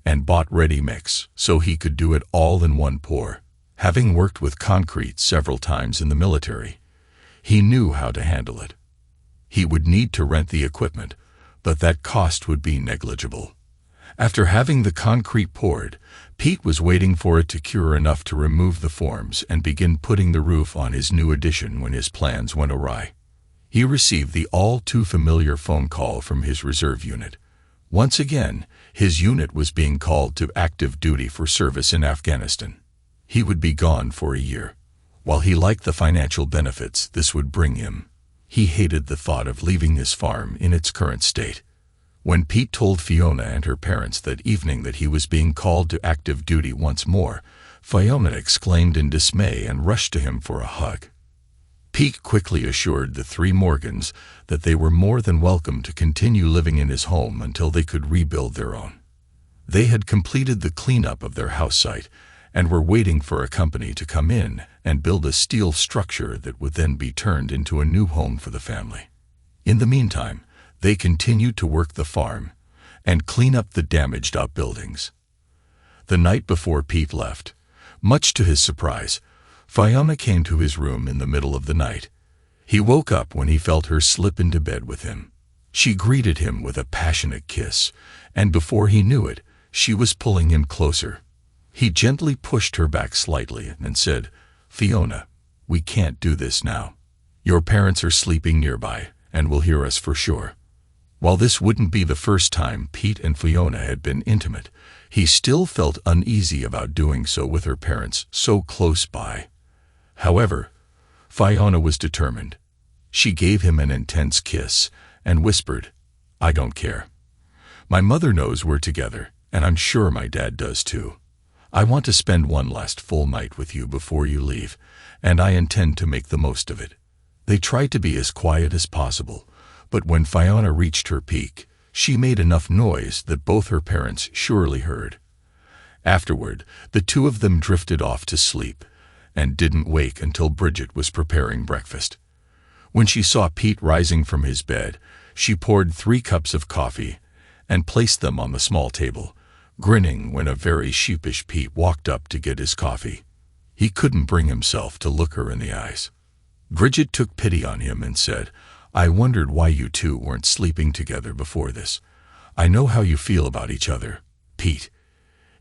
and bought ready mix so he could do it all in one pour. Having worked with concrete several times in the military, he knew how to handle it. He would need to rent the equipment, but that cost would be negligible. After having the concrete poured, Pete was waiting for it to cure enough to remove the forms and begin putting the roof on his new addition when his plans went awry. He received the all-too-familiar phone call from his reserve unit. Once again, his unit was being called to active duty for service in Afghanistan. He would be gone for a year. While he liked the financial benefits this would bring him, he hated the thought of leaving his farm in its current state. When Pete told Fiona and her parents that evening that he was being called to active duty once more, Fiona exclaimed in dismay and rushed to him for a hug. Pete quickly assured the three Morgans that they were more than welcome to continue living in his home until they could rebuild their own. They had completed the cleanup of their house site and were waiting for a company to come in and build a steel structure that would then be turned into a new home for the family. In the meantime, they continued to work the farm and clean up the damaged outbuildings. The night before Pete left, much to his surprise, Fiona came to his room in the middle of the night. He woke up when he felt her slip into bed with him. She greeted him with a passionate kiss, and before he knew it, she was pulling him closer. He gently pushed her back slightly and said, "Fiona, we can't do this now. Your parents are sleeping nearby and will hear us for sure." While this wouldn't be the first time Pete and Fiona had been intimate, he still felt uneasy about doing so with her parents so close by. However, Fiona was determined. She gave him an intense kiss and whispered, "I don't care. My mother knows we're together, and I'm sure my dad does too. I want to spend one last full night with you before you leave, and I intend to make the most of it." They tried to be as quiet as possible, but when Fiona reached her peak, she made enough noise that both her parents surely heard. Afterward, the two of them drifted off to sleep and didn't wake until Bridget was preparing breakfast. When she saw Pete rising from his bed, she poured 3 cups of coffee and placed them on the small table, grinning when a very sheepish Pete walked up to get his coffee. He couldn't bring himself to look her in the eyes. Bridget took pity on him and said, "I wondered why you two weren't sleeping together before this. I know how you feel about each other, Pete.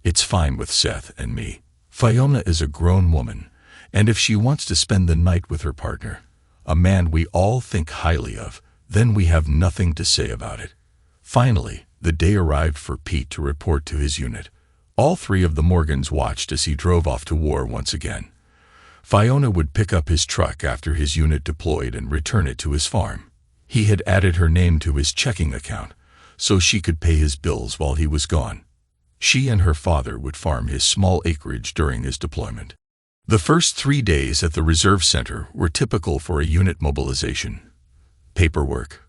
It's fine with Seth and me. Fiona is a grown woman, and if she wants to spend the night with her partner, a man we all think highly of, then we have nothing to say about it." Finally, the day arrived for Pete to report to his unit. All 3 of the Morgans watched as he drove off to war once again. Fiona would pick up his truck after his unit deployed and return it to his farm. He had added her name to his checking account, so she could pay his bills while he was gone. She and her father would farm his small acreage during his deployment. The first 3 days at the reserve center were typical for a unit mobilization. Paperwork,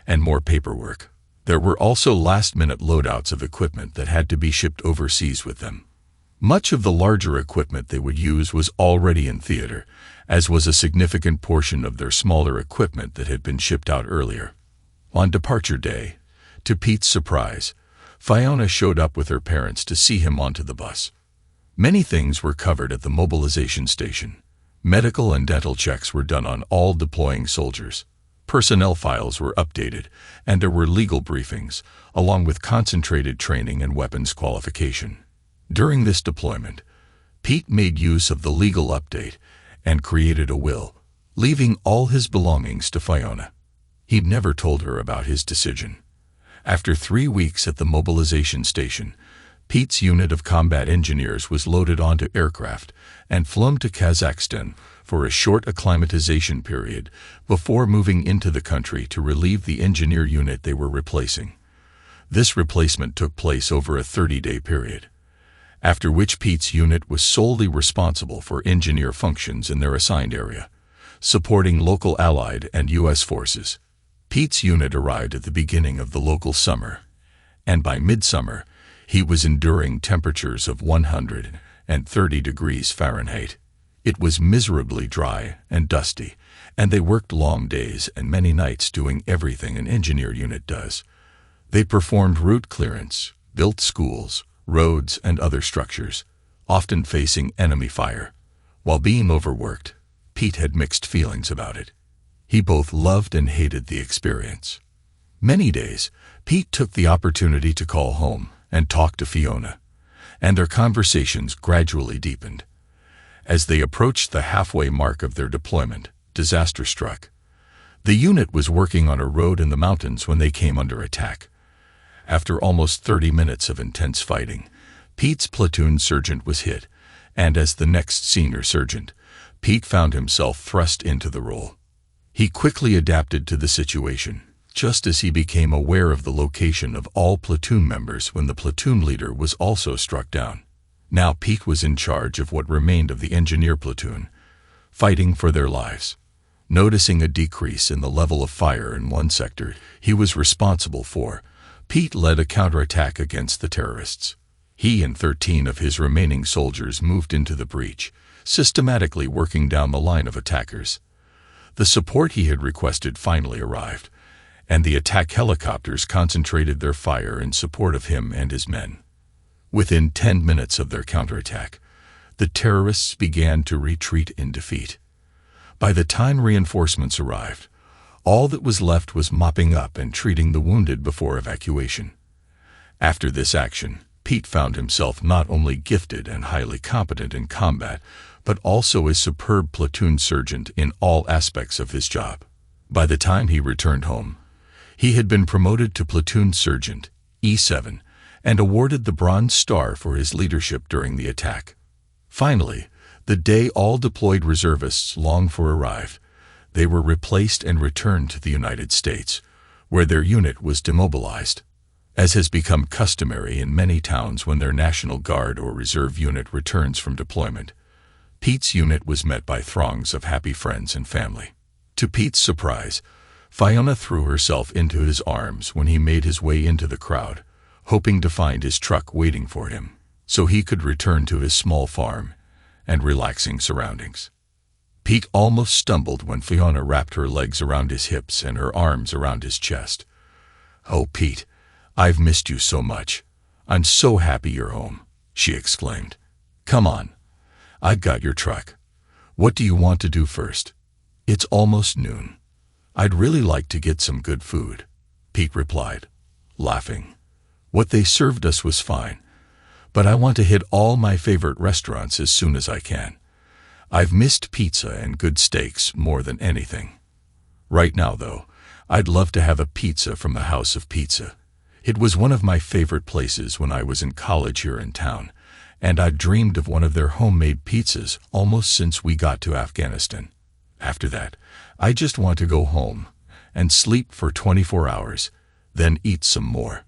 and more paperwork. There were also last-minute loadouts of equipment that had to be shipped overseas with them. Much of the larger equipment they would use was already in theater, as was a significant portion of their smaller equipment that had been shipped out earlier. On departure day, to Pete's surprise, Fiona showed up with her parents to see him onto the bus. Many things were covered at the mobilization station. Medical and dental checks were done on all deploying soldiers. Personnel files were updated, and there were legal briefings, along with concentrated training and weapons qualification. During this deployment, Pete made use of the legal update and created a will, leaving all his belongings to Fiona. He'd never told her about his decision. After 3 weeks at the mobilization station, Pete's unit of combat engineers was loaded onto aircraft and flown to Kazakhstan for a short acclimatization period before moving into the country to relieve the engineer unit they were replacing. This replacement took place over a 30-day period, after which Pete's unit was solely responsible for engineer functions in their assigned area, supporting local Allied and U.S. forces. Pete's unit arrived at the beginning of the local summer, and by midsummer, he was enduring temperatures of 130 degrees Fahrenheit. It was miserably dry and dusty, and they worked long days and many nights doing everything an engineer unit does. They performed route clearance, built schools, roads, and other structures. often facing enemy fire. While being overworked, Pete had mixed feelings about it. He both loved and hated the experience. Many days, Pete took the opportunity to call home and talk to Fiona, and their conversations gradually deepened. As they approached the halfway mark of their deployment, disaster struck. The unit was working on a road in the mountains when they came under attack. After almost 30 minutes of intense fighting, Pete's platoon sergeant was hit, and as the next senior sergeant, Pete found himself thrust into the role. He quickly adapted to the situation, just as he became aware of the location of all platoon members when the platoon leader was also struck down. Now Pete was in charge of what remained of the engineer platoon, fighting for their lives. Noticing a decrease in the level of fire in one sector he was responsible for, Pete led a counterattack against the terrorists. He and 13 of his remaining soldiers moved into the breach, systematically working down the line of attackers. The support he had requested finally arrived, and the attack helicopters concentrated their fire in support of him and his men. Within 10 minutes of their counterattack, the terrorists began to retreat in defeat. By the time reinforcements arrived, all that was left was mopping up and treating the wounded before evacuation. After this action, Pete found himself not only gifted and highly competent in combat, but also a superb platoon sergeant in all aspects of his job. By the time he returned home, he had been promoted to platoon sergeant, E7, and awarded the Bronze Star for his leadership during the attack. Finally, the day all deployed reservists longed for arrived. They were replaced and returned to the United States, where their unit was demobilized. As has become customary in many towns when their National Guard or Reserve unit returns from deployment, Pete's unit was met by throngs of happy friends and family. To Pete's surprise, Fiona threw herself into his arms when he made his way into the crowd, hoping to find his truck waiting for him, so he could return to his small farm and relaxing surroundings. Pete almost stumbled when Fiona wrapped her legs around his hips and her arms around his chest. "Oh, Pete, I've missed you so much. I'm so happy you're home," she exclaimed. "Come on. I've got your truck. What do you want to do first?" "It's almost noon. I'd really like to get some good food," Pete replied, laughing. "What they served us was fine, but I want to hit all my favorite restaurants as soon as I can. I've missed pizza and good steaks more than anything. Right now, though, I'd love to have a pizza from the House of Pizza. It was one of my favorite places when I was in college here in town, and I've dreamed of one of their homemade pizzas almost since we got to Afghanistan. After that, I just want to go home and sleep for 24 hours, then eat some more."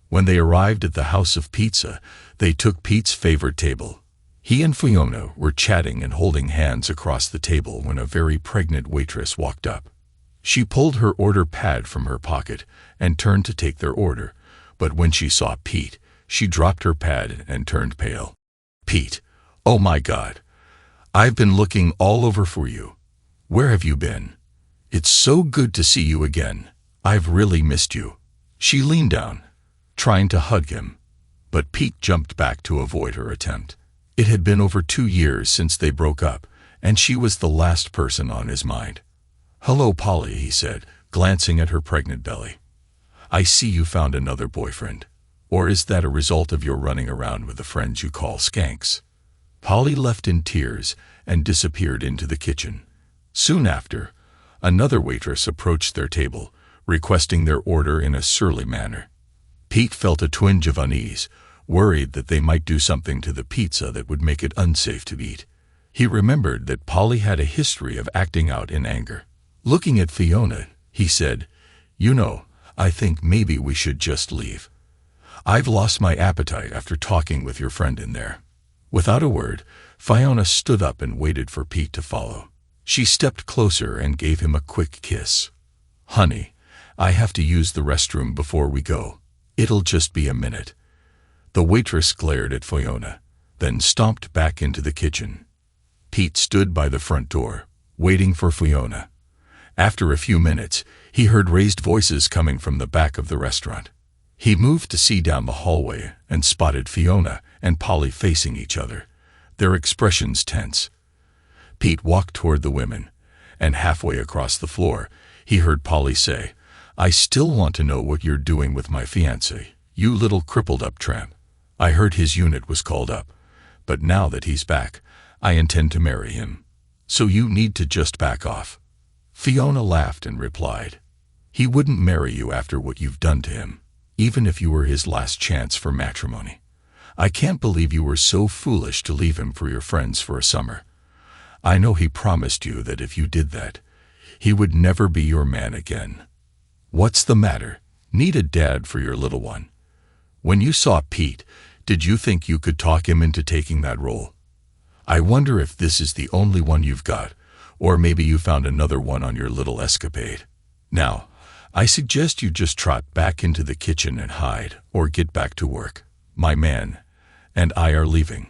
When they arrived at the House of Pizza, they took Pete's favorite table. He and Fiona were chatting and holding hands across the table when a very pregnant waitress walked up. She pulled her order pad from her pocket and turned to take their order, but when she saw Pete, she dropped her pad and turned pale. "Pete, oh my God, I've been looking all over for you. Where have you been? It's so good to see you again. I've really missed you." She leaned down, trying to hug him, but Pete jumped back to avoid her attempt. It had been over 2 years since they broke up, and she was the last person on his mind. "Hello, Polly," he said, glancing at her pregnant belly. "I see you found another boyfriend. Or is that a result of your running around with the friends you call skanks?" Polly left in tears and disappeared into the kitchen. Soon after, another waitress approached their table, requesting their order in a surly manner. Pete felt a twinge of unease, worried that they might do something to the pizza that would make it unsafe to eat. He remembered that Polly had a history of acting out in anger. Looking at Fiona, he said, "You know, I think maybe we should just leave. I've lost my appetite after talking with your friend in there." Without a word, Fiona stood up and waited for Pete to follow. She stepped closer and gave him a quick kiss. "Honey, I have to use the restroom before we go. It'll just be a minute." The waitress glared at Fiona, then stomped back into the kitchen. Pete stood by the front door, waiting for Fiona. After a few minutes, he heard raised voices coming from the back of the restaurant. He moved to see down the hallway and spotted Fiona and Polly facing each other. their expressions tense. Pete walked toward the women, and halfway across the floor, he heard Polly say, "I still want to know what you're doing with my fiancé, you little crippled-up tramp. I heard his unit was called up, but now that he's back, I intend to marry him. So you need to just back off." Fiona laughed and replied, "He wouldn't marry you after what you've done to him, even if you were his last chance for matrimony. I can't believe you were so foolish to leave him for your friends for a summer. I know he promised you that if you did that, he would never be your man again. What's the matter? Need a dad for your little one? When you saw Pete, did you think you could talk him into taking that role? I wonder if this is the only one you've got, or maybe you found another one on your little escapade. Now, I suggest you just trot back into the kitchen and hide, or get back to work. My man and I are leaving.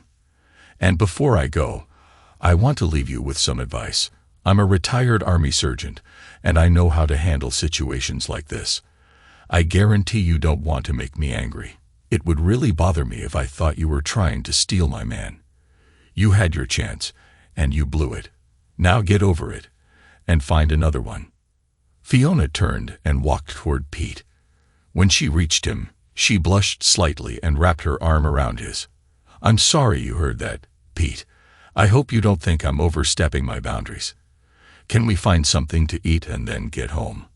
And before I go, I want to leave you with some advice. I'm a retired Army surgeon, and I know how to handle situations like this. I guarantee you don't want to make me angry. It would really bother me if I thought you were trying to steal my man. You had your chance, and you blew it. Now get over it, and find another one." Fiona turned and walked toward Pete. When she reached him, she blushed slightly and wrapped her arm around his. "I'm sorry you heard that, Pete. I hope you don't think I'm overstepping my boundaries. Can we find something to eat and then get home?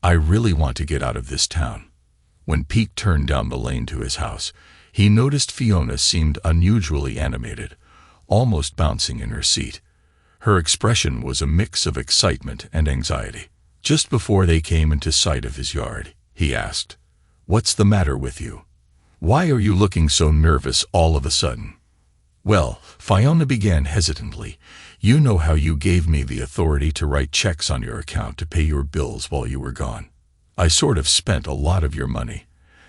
I really want to get out of this town." When Pete turned down the lane to his house, he noticed Fiona seemed unusually animated, almost bouncing in her seat. Her expression was a mix of excitement and anxiety. Just before they came into sight of his yard, he asked, "What's the matter with you? Why are you looking so nervous all of a sudden?" "Well," Fiona began hesitantly, "you know how you gave me the authority to write checks on your account to pay your bills while you were gone. I sort of spent a lot of your money,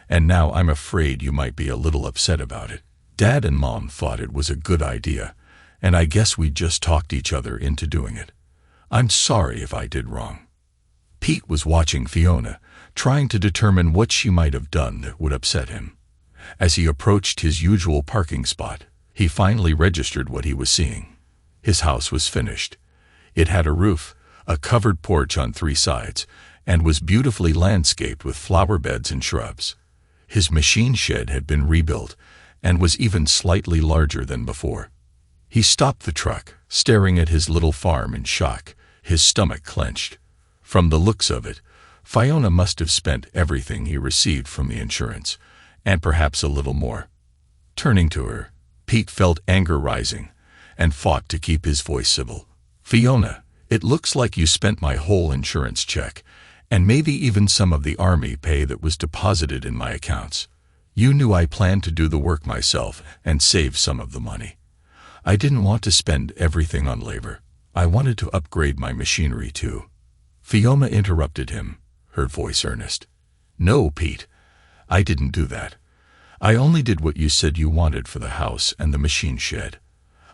and now I'm afraid you might be a little upset about it. Dad and Mom thought it was a good idea, and I guess we just talked each other into doing it. I'm sorry if I did wrong." Pete was watching Fiona, trying to determine what she might have done that would upset him. As he approached his usual parking spot, he finally registered what he was seeing. His house was finished. It had a roof, a covered porch on 3 sides, and was beautifully landscaped with flower beds and shrubs. His machine shed had been rebuilt and was even slightly larger than before. He stopped the truck, staring at his little farm in shock, his stomach clenched. From the looks of it, Fiona must have spent everything he received from the insurance, and perhaps a little more. Turning to her, Pete felt anger rising and fought to keep his voice civil. "Fiona, it looks like you spent my whole insurance check, and maybe even some of the Army pay that was deposited in my accounts. You knew I planned to do the work myself and save some of the money. I didn't want to spend everything on labor. I wanted to upgrade my machinery too." Fiona interrupted him, her voice earnest. "No, Pete, I didn't do that. I only did what you said you wanted for the house and the machine shed.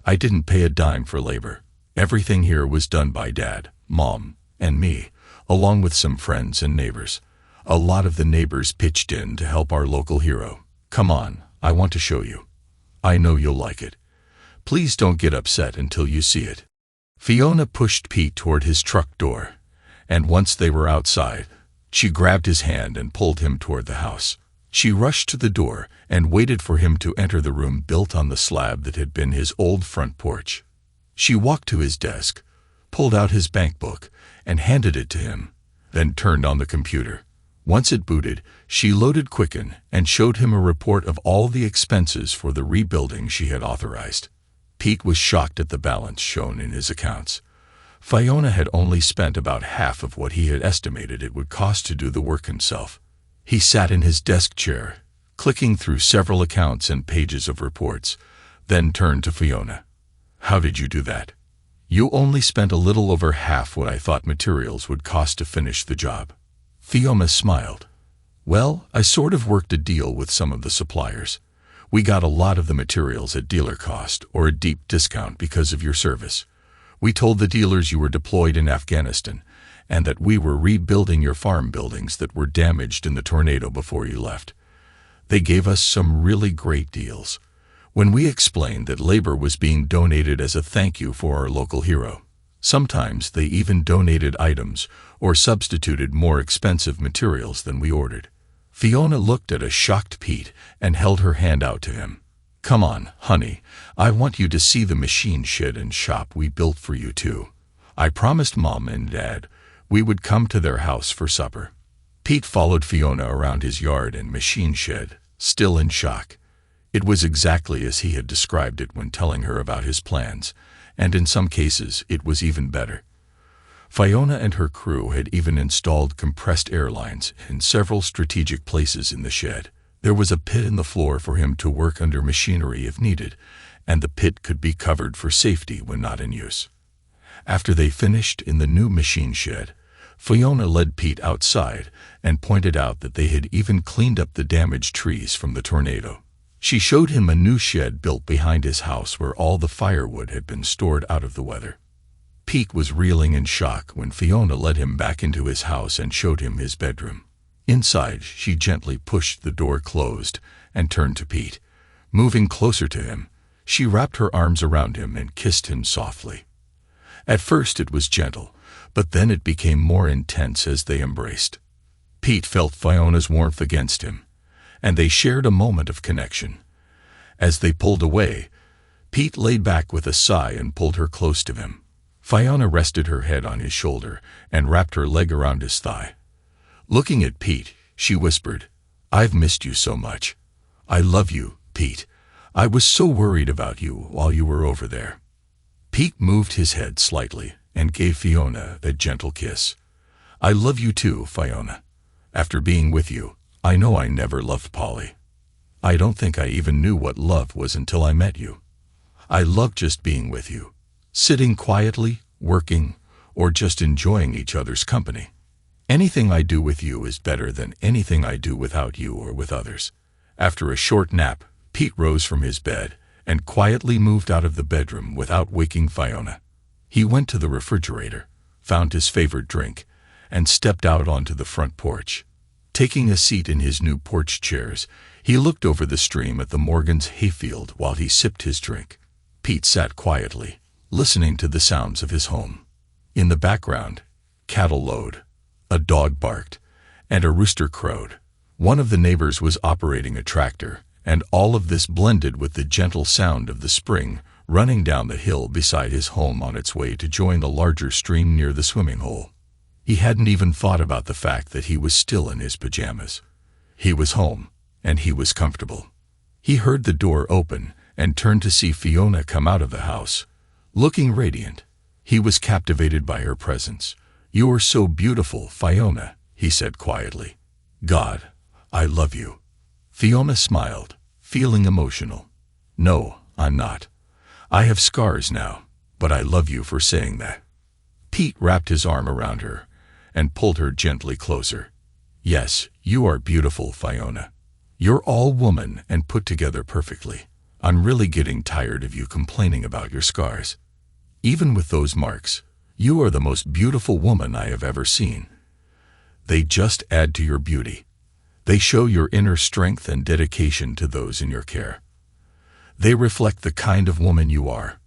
I didn't pay a dime for labor. Everything here was done by Dad, Mom, and me, along with some friends and neighbors. A lot of the neighbors pitched in to help our local hero. Come on, I want to show you. I know you'll like it. Please don't get upset until you see it." Fiona pushed Pete toward his truck door, and once they were outside, she grabbed his hand and pulled him toward the house. She rushed to the door and waited for him to enter the room built on the slab that had been his old front porch. She walked to his desk, pulled out his bank book, and handed it to him, then turned on the computer. Once it booted, she loaded Quicken and showed him a report of all the expenses for the rebuilding she had authorized. Pete was shocked at the balance shown in his accounts. Fiona had only spent about half of what he had estimated it would cost to do the work himself. He sat in his desk chair, clicking through several accounts and pages of reports, then turned to Fiona. "How did you do that? You only spent a little over half what I thought materials would cost to finish the job." Fiona smiled. "Well, I sort of worked a deal with some of the suppliers. We got a lot of the materials at dealer cost or a deep discount because of your service. We told the dealers you were deployed in Afghanistan and that we were rebuilding your farm buildings that were damaged in the tornado before you left. They gave us some really great deals. when we explained that labor was being donated as a thank you for our local hero. Sometimes they even donated items or substituted more expensive materials than we ordered. Fiona looked at a shocked Pete and held her hand out to him. "Come on, honey, I want you to see the machine shed and shop we built for you too. I promised Mom and Dad we would come to their house for supper." Pete followed Fiona around his yard and machine shed, still in shock. It was exactly as he had described it when telling her about his plans, and in some cases it was even better. Fiona and her crew had even installed compressed air lines in several strategic places in the shed. There was a pit in the floor for him to work under machinery if needed, and the pit could be covered for safety when not in use. After they finished in the new machine shed, Fiona led Pete outside and pointed out that they had even cleaned up the damaged trees from the tornado. She showed him a new shed built behind his house where all the firewood had been stored out of the weather. Pete was reeling in shock when Fiona led him back into his house and showed him his bedroom. Inside, she gently pushed the door closed and turned to Pete. Moving closer to him, she wrapped her arms around him and kissed him softly. At first it was gentle, but then it became more intense as they embraced. Pete felt Fiona's warmth against him, and they shared a moment of connection. As they pulled away, Pete laid back with a sigh and pulled her close to him. Fiona rested her head on his shoulder and wrapped her leg around his thigh. Looking at Pete, she whispered, "I've missed you so much. I love you, Pete. I was so worried about you while you were over there." Pete moved his head slightly and gave Fiona a gentle kiss. "I love you too, Fiona. After being with you, I know I never loved Polly. I don't think I even knew what love was until I met you. I love just being with you, sitting quietly, working, or just enjoying each other's company. Anything I do with you is better than anything I do without you or with others." After a short nap, Pete rose from his bed and quietly moved out of the bedroom without waking Fiona. He went to the refrigerator, found his favorite drink, and stepped out onto the front porch. Taking a seat in his new porch chairs, he looked over the stream at the Morgans' hayfield while he sipped his drink. Pete sat quietly, listening to the sounds of his home. In the background, cattle lowed, a dog barked, and a rooster crowed. One of the neighbors was operating a tractor, and all of this blended with the gentle sound of the spring running down the hill beside his home on its way to join the larger stream near the swimming hole. He hadn't even thought about the fact that he was still in his pajamas. He was home, and he was comfortable. He heard the door open and turned to see Fiona come out of the house, looking radiant. He was captivated by her presence. "You're so beautiful, Fiona," he said quietly. "God, I love you." Fiona smiled, feeling emotional. "No, I'm not. I have scars now, but I love you for saying that." Pete wrapped his arm around her and pulled her gently closer. "Yes, you are beautiful, Fiona. You're all woman and put together perfectly. I'm really getting tired of you complaining about your scars. Even with those marks, you are the most beautiful woman I have ever seen. They just add to your beauty. They show your inner strength and dedication to those in your care. They reflect the kind of woman you are,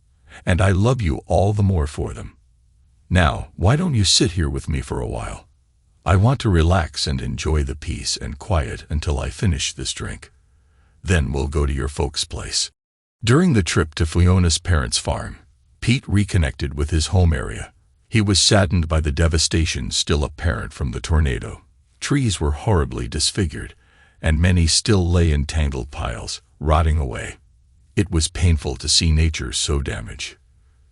and I love you all the more for them. Now, why don't you sit here with me for a while? I want to relax and enjoy the peace and quiet until I finish this drink. Then we'll go to your folks' place." During the trip to Fiona's parents' farm, Pete reconnected with his home area. He was saddened by the devastation still apparent from the tornado. Trees were horribly disfigured, and many still lay in tangled piles, rotting away. It was painful to see nature so damaged.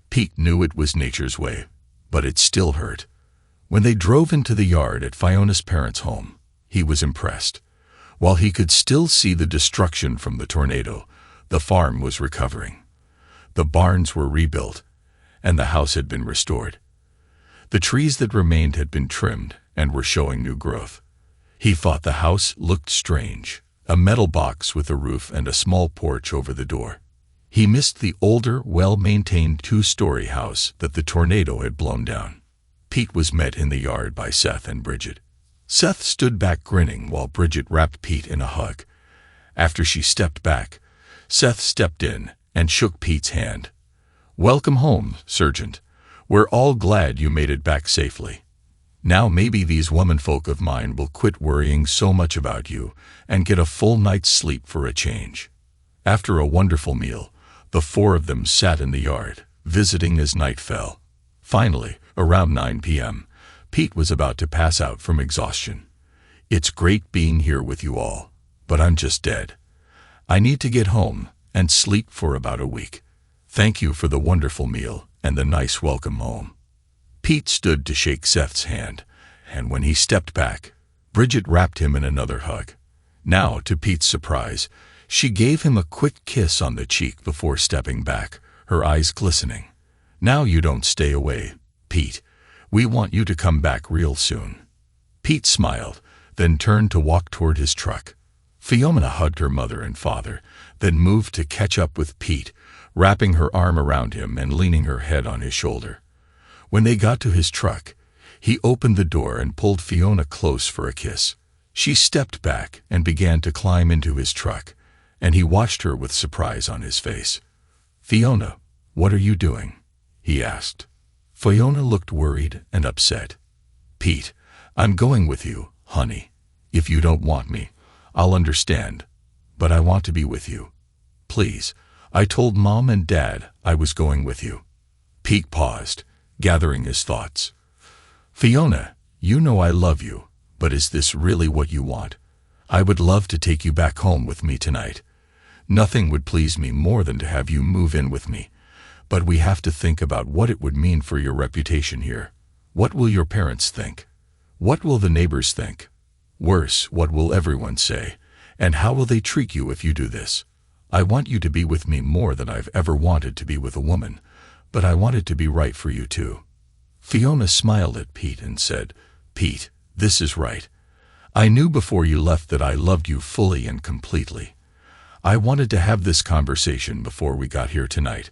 Pete knew it was nature's way, but it still hurt. When they drove into the yard at Fiona's parents' home, he was impressed. While he could still see the destruction from the tornado, the farm was recovering. The barns were rebuilt, and the house had been restored. The trees that remained had been trimmed and were showing new growth. He thought the house looked strange, a metal box with a roof and a small porch over the door. He missed the older, well-maintained two-story house that the tornado had blown down. Pete was met in the yard by Seth and Bridget. Seth stood back grinning while Bridget wrapped Pete in a hug. After she stepped back, Seth stepped in and shook Pete's hand. "Welcome home, Sergeant. We're all glad you made it back safely. Now maybe these womenfolk of mine will quit worrying so much about you and get a full night's sleep for a change." After a wonderful meal, the four of them sat in the yard, visiting as night fell. Finally, around 9 p.m., Pete was about to pass out from exhaustion. "It's great being here with you all, but I'm just dead. I need to get home and sleep for about a week. Thank you for the wonderful meal and the nice welcome home." Pete stood to shake Seth's hand, and when he stepped back, Bridget wrapped him in another hug. Now, to Pete's surprise, she gave him a quick kiss on the cheek before stepping back, her eyes glistening. "Now you don't stay away, Pete. We want you to come back real soon." Pete smiled, then turned to walk toward his truck. Fiona hugged her mother and father, then moved to catch up with Pete, wrapping her arm around him and leaning her head on his shoulder. When they got to his truck, he opened the door and pulled Fiona close for a kiss. She stepped back and began to climb into his truck, and he watched her with surprise on his face. "Fiona, what are you doing?" he asked. Fiona looked worried and upset. "Pete, I'm going with you, honey. If you don't want me, I'll understand, but I want to be with you. Please, I told Mom and Dad I was going with you." Pete paused, gathering his thoughts. "Fiona, you know I love you, but is this really what you want? I would love to take you back home with me tonight. Nothing would please me more than to have you move in with me, but we have to think about what it would mean for your reputation here. What will your parents think? What will the neighbors think? Worse, what will everyone say? And how will they treat you if you do this? I want you to be with me more than I've ever wanted to be with a woman, but I want it to be right for you too." Fiona smiled at Pete and said, "Pete, this is right. I knew before you left that I loved you fully and completely. I wanted to have this conversation before we got here tonight,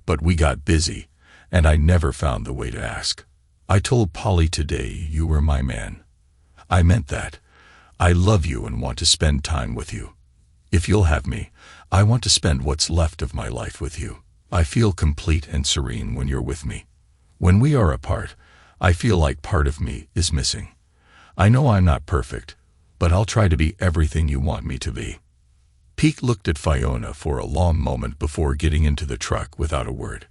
but we got busy, and I never found the way to ask. I told Polly today you were my man. I meant that. I love you and want to spend time with you. If you'll have me, I want to spend what's left of my life with you. I feel complete and serene when you're with me. When we are apart, I feel like part of me is missing. I know I'm not perfect, but I'll try to be everything you want me to be." Pete looked at Fiona for a long moment before getting into the truck without a word.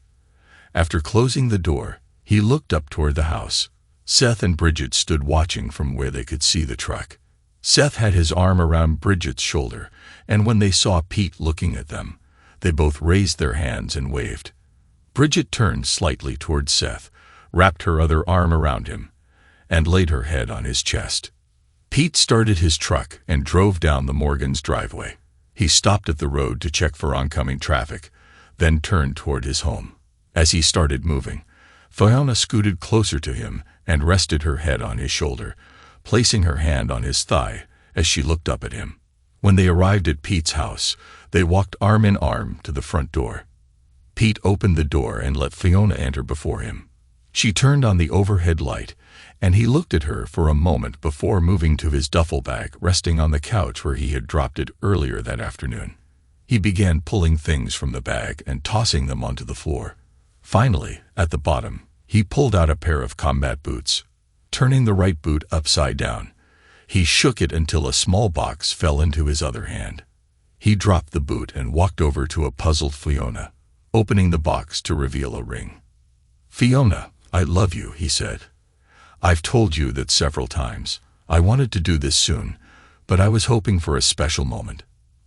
After closing the door, he looked up toward the house. Seth and Bridget stood watching from where they could see the truck. Seth had his arm around Bridget's shoulder, and when they saw Pete looking at them, they both raised their hands and waved. Bridget turned slightly toward Seth, wrapped her other arm around him, and laid her head on his chest. Pete started his truck and drove down the Morgans' driveway. He stopped at the road to check for oncoming traffic, then turned toward his home. As he started moving, Fiona scooted closer to him and rested her head on his shoulder, placing her hand on his thigh as she looked up at him. When they arrived at Pete's house, they walked arm in arm to the front door. Pete opened the door and let Fiona enter before him. She turned on the overhead light, and he looked at her for a moment before moving to his duffel bag resting on the couch where he had dropped it earlier that afternoon. He began pulling things from the bag and tossing them onto the floor. Finally, at the bottom, he pulled out a pair of combat boots. Turning the right boot upside down, he shook it until a small box fell into his other hand. He dropped the boot and walked over to a puzzled Fiona, opening the box to reveal a ring. "Fiona, I love you," he said. "I've told you that several times. I wanted to do this soon, but I was hoping for a special moment.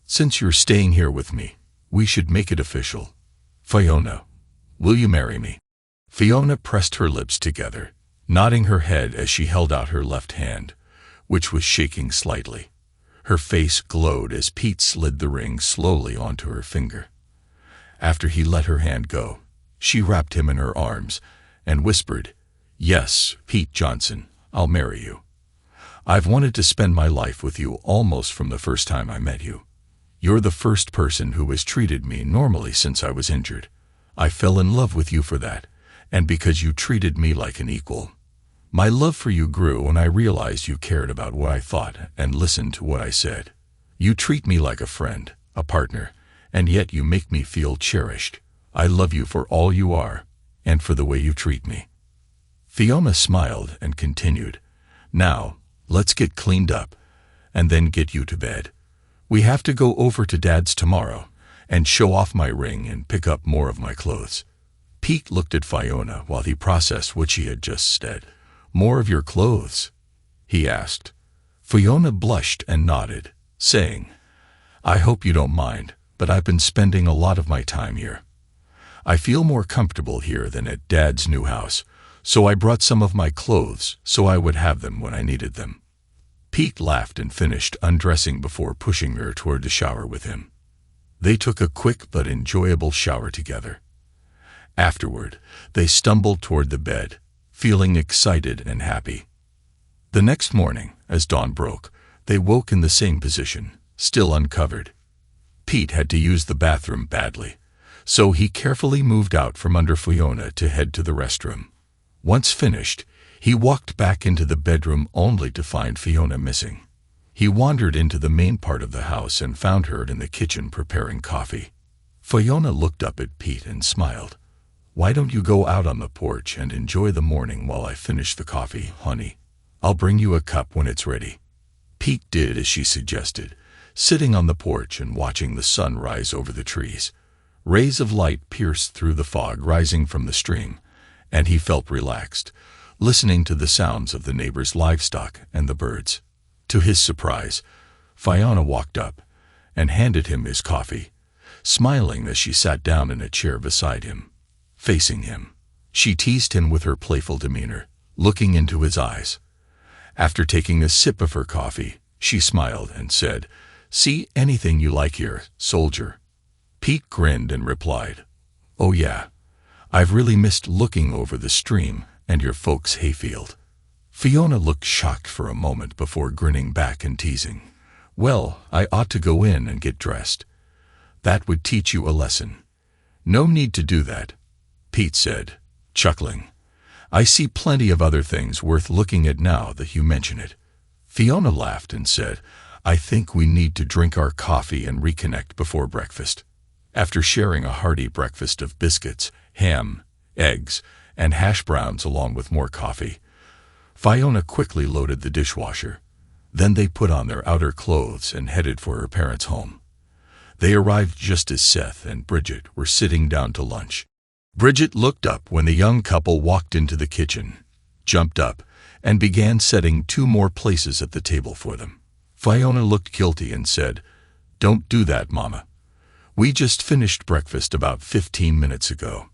Since you're staying here with me, we should make it official. Fiona, will you marry me?" Fiona pressed her lips together, nodding her head as she held out her left hand, which was shaking slightly. Her face glowed as Pete slid the ring slowly onto her finger. After he let her hand go, she wrapped him in her arms and whispered, "Yes, Pete Johnson, I'll marry you. I've wanted to spend my life with you almost from the first time I met you. You're the first person who has treated me normally since I was injured. I fell in love with you for that, and because you treated me like an equal. My love for you grew when I realized you cared about what I thought and listened to what I said. You treat me like a friend, a partner, and yet you make me feel cherished. I love you for all you are, and for the way you treat me." Fiona smiled and continued, "Now, let's get cleaned up, and then get you to bed. We have to go over to Dad's tomorrow, and show off my ring and pick up more of my clothes." Pete looked at Fiona while he processed what she had just said. "More of your clothes?" he asked. Fiona blushed and nodded, saying, "I hope you don't mind, but I've been spending a lot of my time here. I feel more comfortable here than at Dad's new house, so I brought some of my clothes so I would have them when I needed them." Pete laughed and finished undressing before pushing her toward the shower with him. They took a quick but enjoyable shower together. Afterward, they stumbled toward the bed, feeling excited and happy. The next morning, as dawn broke, they woke in the same position, still uncovered. Pete had to use the bathroom badly, so he carefully moved out from under Fiona to head to the restroom. Once finished, he walked back into the bedroom only to find Fiona missing. He wandered into the main part of the house and found her in the kitchen preparing coffee. Fiona looked up at Pete and smiled. "Why don't you go out on the porch and enjoy the morning while I finish the coffee, honey? I'll bring you a cup when it's ready." Pete did as she suggested, sitting on the porch and watching the sun rise over the trees. Rays of light pierced through the fog rising from the stream, and he felt relaxed, listening to the sounds of the neighbors' livestock and the birds. To his surprise, Fiona walked up and handed him his coffee, smiling as she sat down in a chair beside him. Facing him, she teased him with her playful demeanor, looking into his eyes. After taking a sip of her coffee, she smiled and said, "See anything you like here, soldier?" Pete grinned and replied, "Oh yeah, I've really missed looking over the stream and your folks' hayfield." Fiona looked shocked for a moment before grinning back and teasing, "Well, I ought to go in and get dressed. That would teach you a lesson." "No need to do that," Pete said, chuckling. "I see plenty of other things worth looking at now that you mention it." Fiona laughed and said, "I think we need to drink our coffee and reconnect before breakfast." After sharing a hearty breakfast of biscuits, ham, eggs, and hash browns along with more coffee, Fiona quickly loaded the dishwasher. Then they put on their outer clothes and headed for her parents' home. They arrived just as Seth and Bridget were sitting down to lunch. Bridget looked up when the young couple walked into the kitchen, jumped up, and began setting 2 more places at the table for them. Fiona looked guilty and said, "Don't do that, Mama. We just finished breakfast about 15 minutes ago.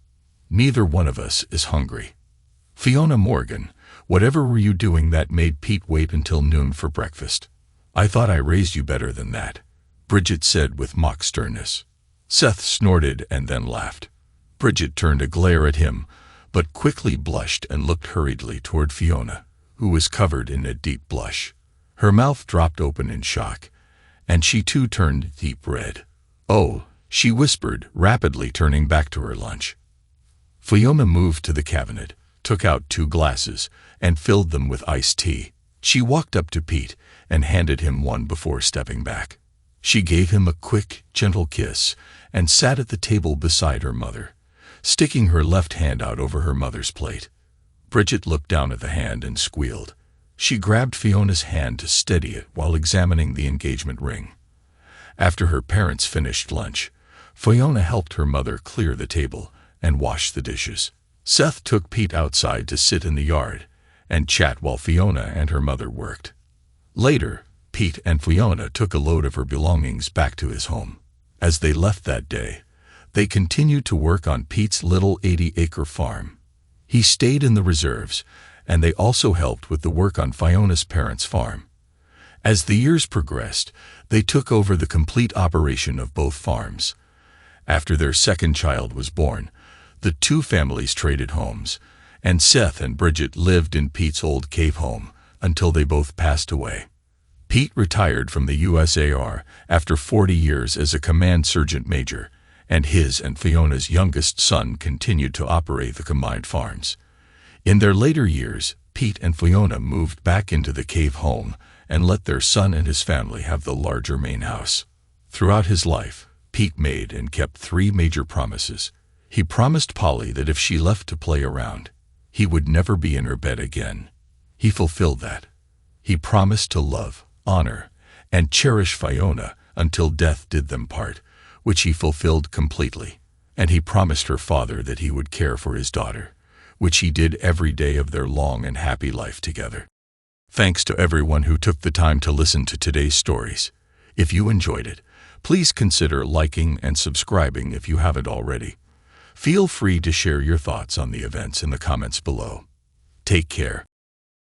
Neither one of us is hungry." "Fiona Morgan, whatever were you doing that made Pete wait until noon for breakfast? I thought I raised you better than that," Bridget said with mock sternness. Seth snorted and then laughed. Bridget turned a glare at him, but quickly blushed and looked hurriedly toward Fiona, who was covered in a deep blush. Her mouth dropped open in shock, and she too turned deep red. "Oh," she whispered, rapidly turning back to her lunch. Fiona moved to the cabinet, took out 2 glasses, and filled them with iced tea. She walked up to Pete and handed him one before stepping back. She gave him a quick, gentle kiss and sat at the table beside her mother, sticking her left hand out over her mother's plate. Bridget looked down at the hand and squealed. She grabbed Fiona's hand to steady it while examining the engagement ring. After her parents finished lunch, Fiona helped her mother clear the table and wash the dishes. Seth took Pete outside to sit in the yard and chat while Fiona and her mother worked. Later, Pete and Fiona took a load of her belongings back to his home. As they left that day, they continued to work on Pete's little 80-acre farm. He stayed in the reserves, and they also helped with the work on Fiona's parents' farm. As the years progressed, they took over the complete operation of both farms. After their second child was born, the 2 families traded homes, and Seth and Bridget lived in Pete's old cave home until they both passed away. Pete retired from the USAR after 40 years as a command sergeant major, and his and Fiona's youngest son continued to operate the combined farms. In their later years, Pete and Fiona moved back into the cave home and let their son and his family have the larger main house. Throughout his life, Pete made and kept 3 major promises. He promised Polly that if she left to play around, he would never be in her bed again. He fulfilled that. He promised to love, honor, and cherish Fiona until death did them part, which he fulfilled completely. And he promised her father that he would care for his daughter, which he did every day of their long and happy life together. Thanks to everyone who took the time to listen to today's stories. If you enjoyed it, please consider liking and subscribing if you haven't already. Feel free to share your thoughts on the events in the comments below. Take care.